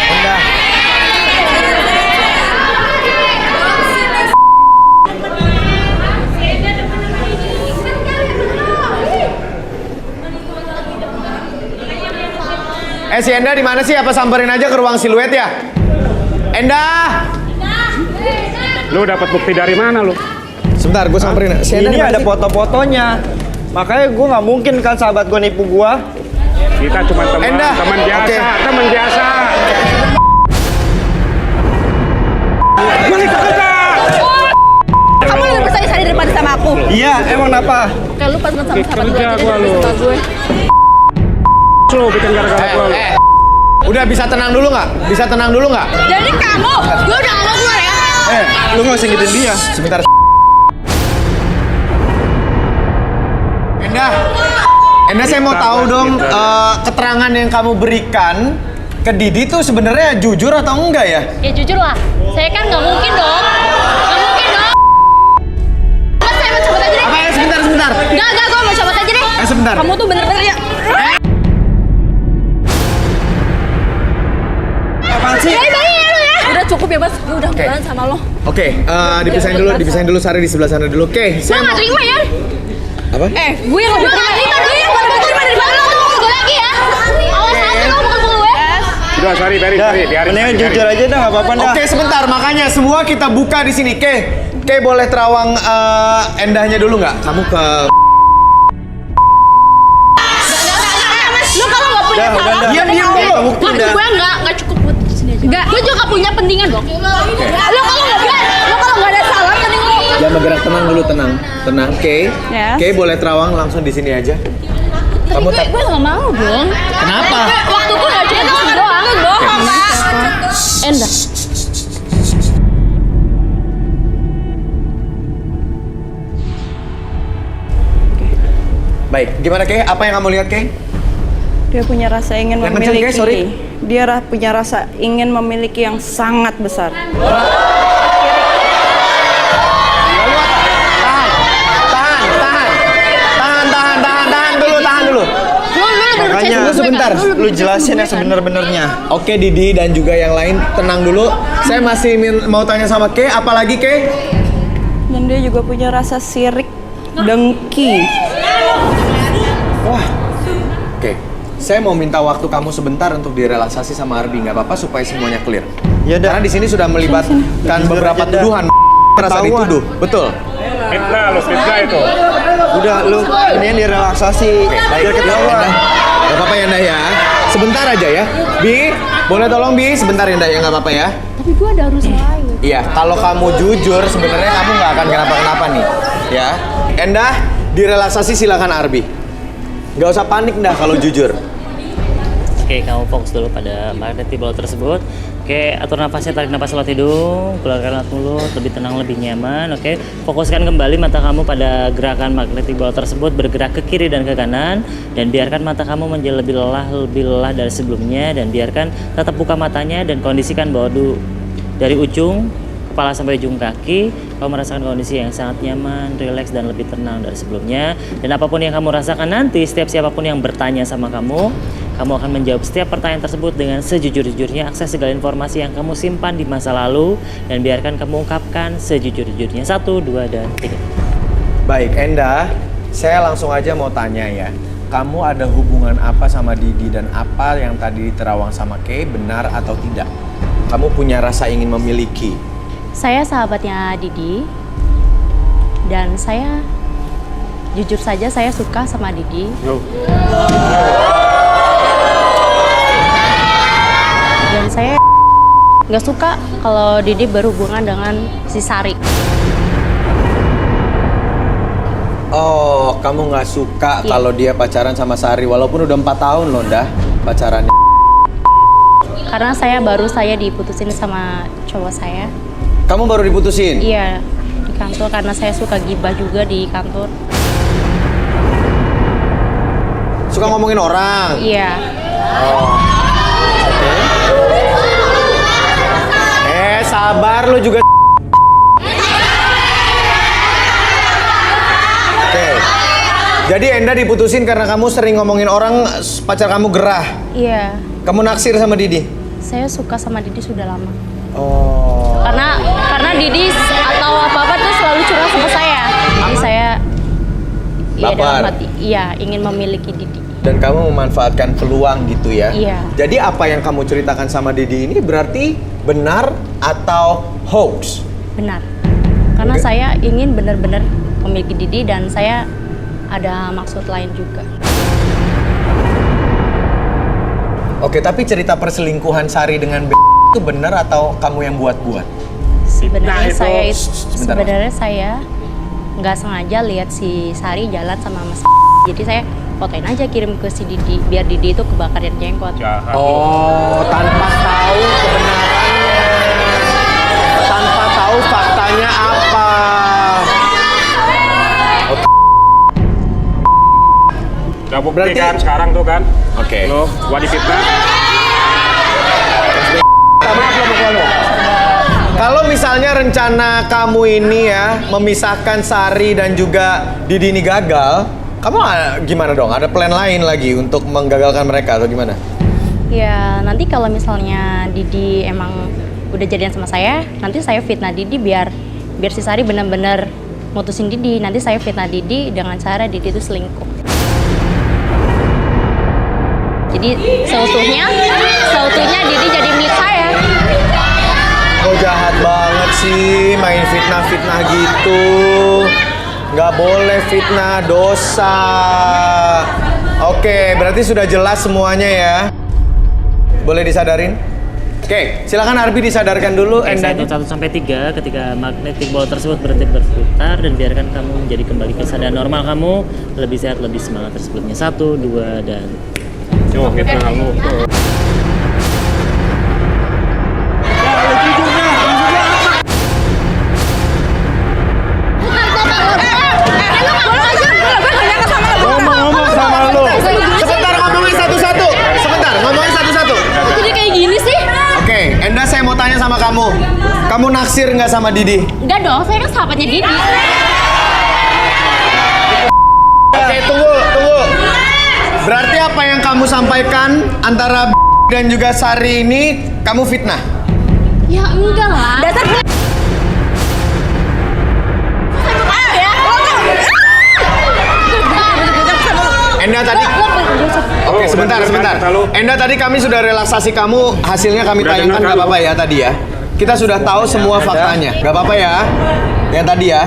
Enda. Si Enda di mana sih? Apa samperin aja ke ruang siluet ya? Enda! Lu dapat bukti dari mana lu? Sebentar, gue samperin. Si Enda Ini di mana ada sih? foto-fotonya. Makanya gue nggak mungkin kan sahabat gue nipu gue. Kita cuma teman Enda. biasa. Oke. Teman biasa. Kamu lebih percaya Sari daripada sama aku. Iya, emang apa? Kayak lu pas sama sahabat gue Kerja aja gua, daripada lu. sama gue. Lu bikin gara-gara gua. lu. Udah bisa tenang dulu nggak? Jadi kamu, gue udah ngomong gue ya. Lu nggak usah gituin dia. Sebentar. Enda, saya mau tahu dong keterangan yang kamu berikan ke Didi tuh sebenarnya jujur atau enggak ya? Ya jujur lah, saya kan nggak mungkin dong. Nggak mungkin dong. Mas, saya mau cabut aja deh. Apa ya? Sebentar. Enggak, gue mau cabut aja deh. Sebentar. Kamu tuh bener-bener ya. Apaan sih? Bayi ya lu ya. Udah cukup ya mas, gue udah bulan sama lo. Oke, dipisahin dulu Sari di sebelah sana dulu. Oke, Gue nggak terima ya. Apa? Gue yang lebih terima. Gue yang lebih terima daripada lo tuh gue lagi ya. Awas aja lo bukan gue. Udah, Sari, biarin. Mendingan jujur aja dah, nggak apa-apa dah. Oke, sebentar. Makanya semua kita buka di sini. Ke boleh terawang Endahnya dulu nggak? Kamu ke Lo kalau nggak punya salah, Diam dulu. gue nggak cukup buat di sini aja. Enggak, gue juga punya pentingan dong. Lo kalau nggak ada salah, mending lo. Jangan bergerak, tenang. Yes. Ke boleh terawang langsung di sini aja. Kamu tak? Gue nggak mau dong. Kenapa? Waktu gue nggak cukup di sini doang. Bohong Pak. Endah. Baik, gimana Ke? Apa yang kamu lihat Ke? Dia punya rasa ingin Yang kenceng, memiliki. guys, sorry. Dia punya rasa ingin memiliki yang sangat besar. Tahan dulu. Makanya sebentar. lu jelasin yang sebenar-benarnya. Oke Didi dan juga yang lain tenang dulu. Saya masih mau tanya sama Ke, apalagi Ke? Dan dia juga punya rasa sirik, dengki. Wah. Oke. Saya mau minta waktu kamu sebentar untuk direlaksasi sama Arbi, nggak apa-apa supaya semuanya clear. Ya udah. Karena di sini sudah melibatkan beberapa tuduhan. Merasa dituduh, betul. Fitnah itu. Udah, lu mendingan direlaksasi. Biar ketahuan. Gak apa-apa ya Ndah ya. Sebentar aja ya. Bi, boleh tolong Bi sebentar ya Ndah ya, nggak apa-apa ya. Tapi gue ada urusan lain. Iya, kalau kamu jujur sebenarnya kamu nggak akan kenapa-kenapa nih. Ya, Endah direlaksasi silakan Arbi. Nggak usah panik Ndah kalau jujur. Oke, kamu fokus dulu pada magnetic bola tersebut. Oke, atur nafasnya, tarik nafas lewat hidung, keluarkan lewat mulut, lebih tenang, lebih nyaman. Oke, fokuskan kembali mata kamu pada gerakan magnetic bola tersebut, bergerak ke kiri dan ke kanan, dan biarkan mata kamu menjadi lebih lelah dari sebelumnya, dan biarkan tetap buka matanya dan kondisikan bahwa dari ujung kepala sampai ujung kaki, kamu merasakan kondisi yang sangat nyaman, rileks, dan lebih tenang dari sebelumnya. Dan apapun yang kamu rasakan nanti, setiap siapapun yang bertanya sama kamu akan menjawab setiap pertanyaan tersebut dengan sejujur-jujurnya. Akses segala informasi yang kamu simpan di masa lalu dan biarkan kamu ungkapkan sejujur-jujurnya. 1, 2, dan 3. Baik, Endah, saya langsung aja mau tanya ya. Kamu ada hubungan apa sama Didi dan apa yang tadi terawang sama Ke, benar atau tidak? Kamu punya rasa ingin memiliki? Saya sahabatnya Didi. Dan saya jujur saja saya suka sama Didi. Dan saya nggak suka kalau Didi berhubungan dengan si Sari. Oh, kamu nggak suka kalau dia pacaran sama Sari walaupun udah 4 tahun loh Ndah pacarannya. Karena saya diputusin sama cowok saya. Kamu baru diputusin? Iya, di kantor karena saya suka gibah juga di kantor. Suka ngomongin orang? Iya. Oh. Sabar lu juga. Oke. Jadi Enda diputusin karena kamu sering ngomongin orang, pacar kamu gerah. Iya. Kamu naksir sama Didi? Saya suka sama Didi sudah lama. Oh. Karena Didi atau apa-apa tuh selalu curang sama saya. Jadi saya dalam hati, ingin memiliki Didi. Dan kamu memanfaatkan peluang gitu ya? Iya. Jadi apa yang kamu ceritakan sama Didi ini berarti benar atau hoax? Benar. Karena saya ingin benar-benar memiliki Didi dan saya ada maksud lain juga. Oke, tapi cerita perselingkuhan Sari dengan itu benar atau kamu yang buat-buat? Sebenarnya saya nggak sengaja lihat si Sari jalan sama Mas. Jadi saya fotoin aja, kirim ke si Didi biar Didi itu kebakar jenggot. Oh, tanpa tahu kebenarannya, tanpa tahu faktanya apa. Udah bukti Berarti- kan sekarang tuh kan. Oke. Lo gua difitnah. Kalau misalnya rencana kamu ini ya memisahkan Sari dan juga Didi ini gagal, kamu gimana dong? Ada plan lain lagi untuk menggagalkan mereka atau gimana? Ya nanti kalau misalnya Didi emang udah jadian sama saya, nanti saya fitnah Didi biar si Sari benar-benar mutusin Didi. Nanti saya fitnah Didi dengan cara Didi itu selingkuh. Jadi seutuhnya Didi jadi milik saya. Kok jahat banget sih main fitnah-fitnah gitu. Nggak boleh fitnah, dosa. Oke, berarti sudah jelas semuanya ya. Boleh disadarin? Oke, silakan Arbi disadarkan dulu. Oke, saya hitung 1 sampai 3 ketika magnetic ball tersebut berhenti berputar dan biarkan kamu menjadi kembali kesadaran normal kamu, lebih sehat, lebih semangat tersebutnya. 1, 2, dan Yo, fitnah kamu. Ngomong sama lu. Sebentar ngomongin satu-satu. Kok jadi kayak gini sih? Oke, Enda saya mau tanya sama kamu. Kamu naksir nggak sama Didi? Enggak dong, saya kan sahabatnya Didi. Oke, tunggu. Berarti apa yang kamu sampaikan antara dan juga Sari ini kamu fitnah? Ya enggak lah. Dasar Enda tadi. Oke, sebentar. Enda tadi kami sudah relaksasi kamu, hasilnya kami Udah tayangkan, dengar nggak kan, apa-apa ya tadi ya. Kita sudah tahu semua faktanya, nggak apa-apa ya. Yang tadi ya.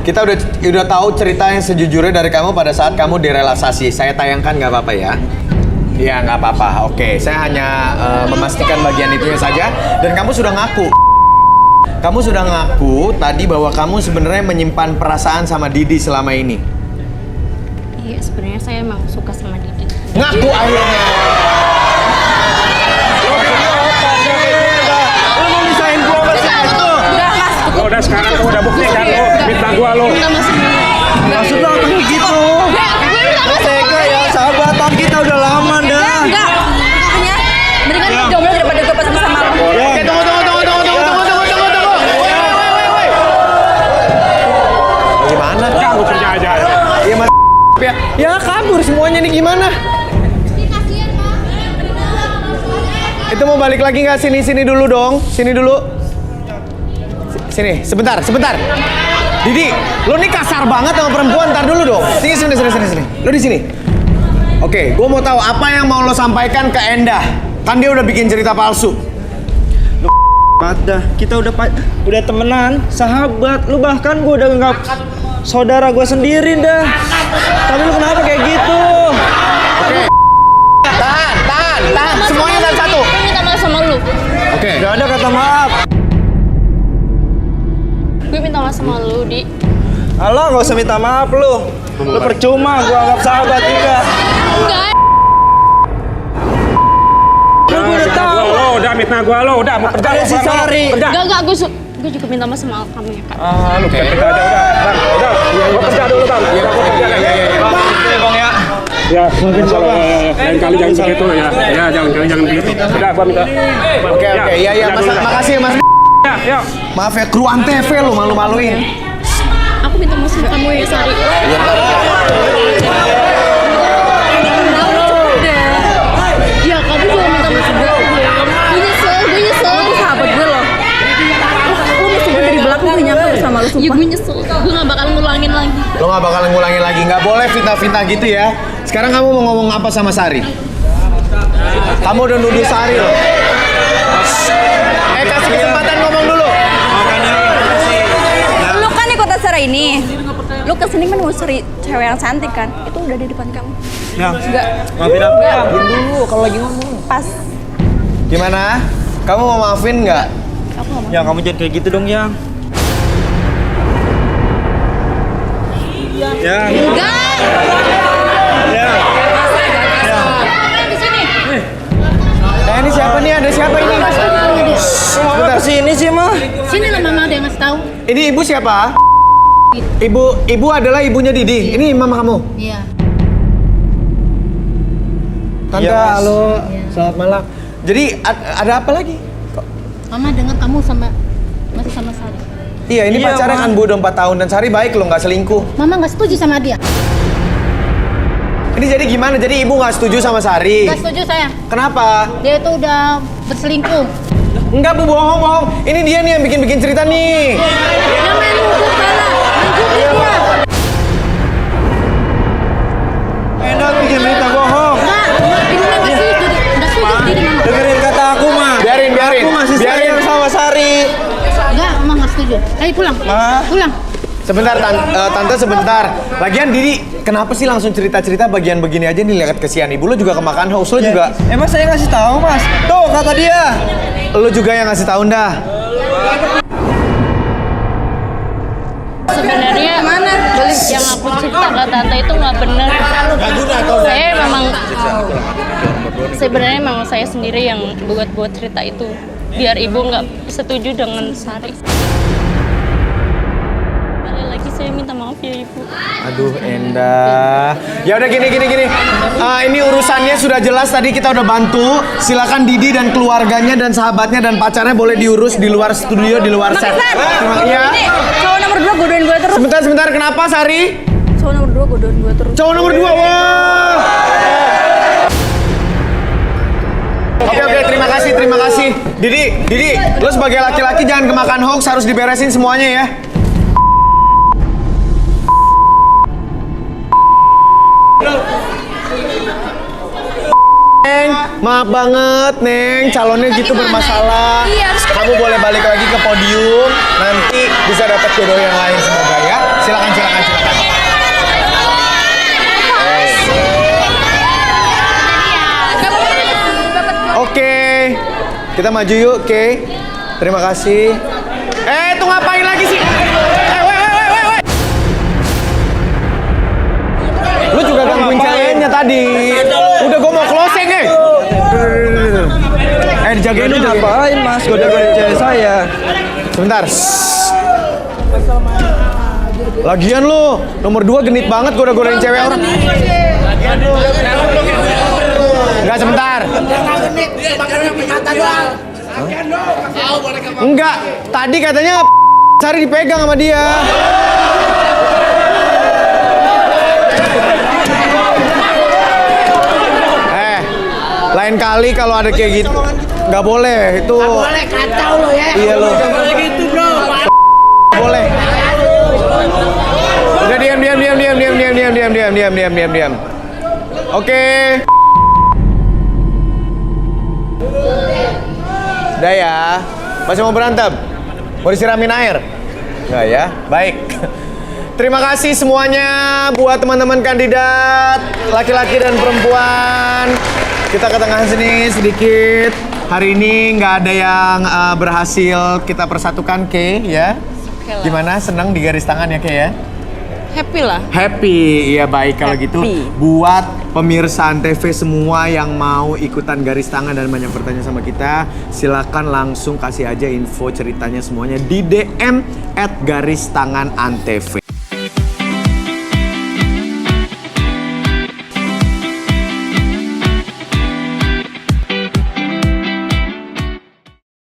Kita udah tahu cerita yang sejujurnya dari kamu pada saat kamu direlaksasi. Saya tayangkan, nggak apa-apa ya. Iya, nggak apa-apa. Oke, saya hanya memastikan bagian itu saja. Dan kamu sudah ngaku. Kamu sudah ngaku tadi bahwa kamu sebenarnya menyimpan perasaan sama Didi selama ini. Iya, sebenarnya saya emang suka sama Didi. Ngaku akhirnya. Lu mau misahin gua sama si itu? Lo udah sekarang tuh udah bukti kan lo fitnah gua lo. Maksud lo apa kayak gitu? Lo tega ya, sahabatan kita udah lama dah. enggak. Makanya mendingan jomblo daripada gue pacaran sama lo. Oke, tunggu. Gimana? Kamu kerja aja. Iya, Mas. Ya kabur semuanya nih gimana? Itu mau balik lagi nggak? Sini dulu dong. Sini dulu. Sini, sebentar. Didi, lo nih kasar banget sama perempuan. Ntar dulu dong. Sini. Lo di sini. Oke, gue mau tahu apa yang mau lo sampaikan ke Enda. Kan dia udah bikin cerita palsu. Dah, kita udah temenan, sahabat. Lu bahkan gue udah nganggap saudara gue sendiri dah. Tapi lu kenapa kayak gitu? Oke. Tahan. Semuanya satu. Gue minta maaf sama lu. Oke. Gak ada kata maaf. Gue minta maaf sama lu, Di. Halo, gak usah minta maaf lu. Lu percuma, gue anggap sahabat juga. Enggak. Lu gue udah tahu. Lo udah fitnah gua lo, udah mau kerja. Ada si Sari. Kerja. Enggak, gue juga minta maaf sama kamu ya, Kak. Lu kerja aja udah. Bang, udah. Gua kerja dulu, Bang. Gua kerja. Bang ya. Ya, lain kali jangan begitu ya. Ya, jangan begitu. Udah, gua minta. Oke. Iya. Makasih Mas. Ya. Maaf ya, kru Antv lo malu-maluin. Aku minta maaf sama kamu ya, Sari. Ya, kamu juga minta maaf sama gue. Gue nyesel. Lu sahabat gue loh. Lu mesti gue dari belakang gue nyangka bersama lu, Ya, sumpah. gue nyesel. Gue gak bakal ngulangin lagi. Lo gak bakal ngulangin lagi, nggak boleh fitnah-fitnah gitu ya. Sekarang kamu mau ngomong apa sama Sari? Kamu udah nuduh Sari loh. Kasih kesempatan ngomong dulu. Lu kan ikut acara ini. Lu kesini kan mau cari cewek yang cantik kan? Itu udah di depan kamu. Ya, Enggak. maafin aku ya. Diam dulu kalau lagi ngomong. Pas. Gimana? Kamu mau maafin nggak? Aku ngomong. Ya, kamu jangan kayak gitu dong, Yang. Ya. Enggak. Ya. Ini siapa nih? Ada siapa ini? Mau kesini sih, mah? Sini lah mama ada yang ngasih tahu. Ini ibu siapa? Ibu adalah ibunya Didi. Ini mama kamu. Iya. Tante, Iya, Mas. halo. Selamat malam. Jadi ada apa lagi? Mama dengar kamu masih sama Sari. Iya, ini Iya, pacarnya Ma. kan Bu udah 4 tahun dan Sari baik loh, nggak selingkuh. Mama nggak setuju sama dia. Ini jadi gimana? Jadi ibu nggak setuju sama Sari? Nggak setuju saya. Kenapa? Dia itu udah berselingkuh. Enggak Bu, bohong. Ini dia nih yang bikin cerita nih. Dia main hukum pala, main judi dia. Enak bikin cerita bohong. Enggak, ini nggak setuju. Nggak setuju jadi mama. Dengerin kata aku, Ma. Biarin. Aku masih sayang sama Sari. Enggak, mama nggak setuju. Ayo pulang. Ma. Pulang. Sebentar, Tante sebentar. Lagian Didi, kenapa sih langsung cerita-cerita bagian begini aja nih? Lihat kesian ibu lo juga kemakan haus lo juga. Emang saya ngasih tahu, Mas. Tuh kata dia. Lo juga yang ngasih tahu dah. Sebenarnya yang aku cerita ke tante itu nggak benar. Saya memang sebenarnya memang saya sendiri yang buat cerita itu biar ibu nggak setuju dengan Sari. Sekali lagi saya minta maaf ya ibu. Aduh, Endah. Ya udah gini. Ini urusannya sudah jelas tadi kita udah bantu. Silakan Didi dan keluarganya dan sahabatnya dan pacarnya boleh diurus di luar studio, di luar set. Iya. Cowok nomor 2 godain gue terus. Sebentar, kenapa Sari? Cowok nomor 2 godain gue terus. Cowok nomor 2, wah. Oke, terima kasih. Didi, lo sebagai laki-laki jangan kemakan hoax, harus diberesin semuanya ya. Neng, maaf banget Neng, calonnya gitu bermasalah. Kamu boleh balik lagi ke podium, nanti bisa dapat jodoh yang lain semoga ya. Silakan. Oke, kita maju yuk, oke. Terima kasih. Tuh ngapain lagi sih? Woi. Lu juga gangguin ceweknya tadi. Udah gua mau closing nih. Dijagain dulu. Ngapain, Mas? Goda-godain cewek saya. Sebentar. Lagian lu, nomor 2 genit banget goda-godain cewek orang. Enggak, sebentar. Enggak, tadi katanya Sari dipegang sama dia. Lain kali kalau ada kayak gitu nggak boleh, itu nggak boleh, kacau lo ya. Iya lo nggak boleh gitu bro, boleh. Udah diam. Oke. Udah ya, masih mau berantem? Mau disiramin air? Nggak ya, baik. Terima kasih semuanya buat teman-teman kandidat laki-laki dan perempuan. Kita ke tengah sini sedikit. Hari ini nggak ada yang berhasil kita persatukan, Kay, ya. Gimana? Senang di garis tangan ya, Kay ya? Happy lah. Happy, iya baik kalau gitu. Buat pemirsa Antv semua yang mau ikutan garis tangan dan banyak bertanya sama kita, silakan langsung kasih aja info ceritanya semuanya di DM @garistanganantv.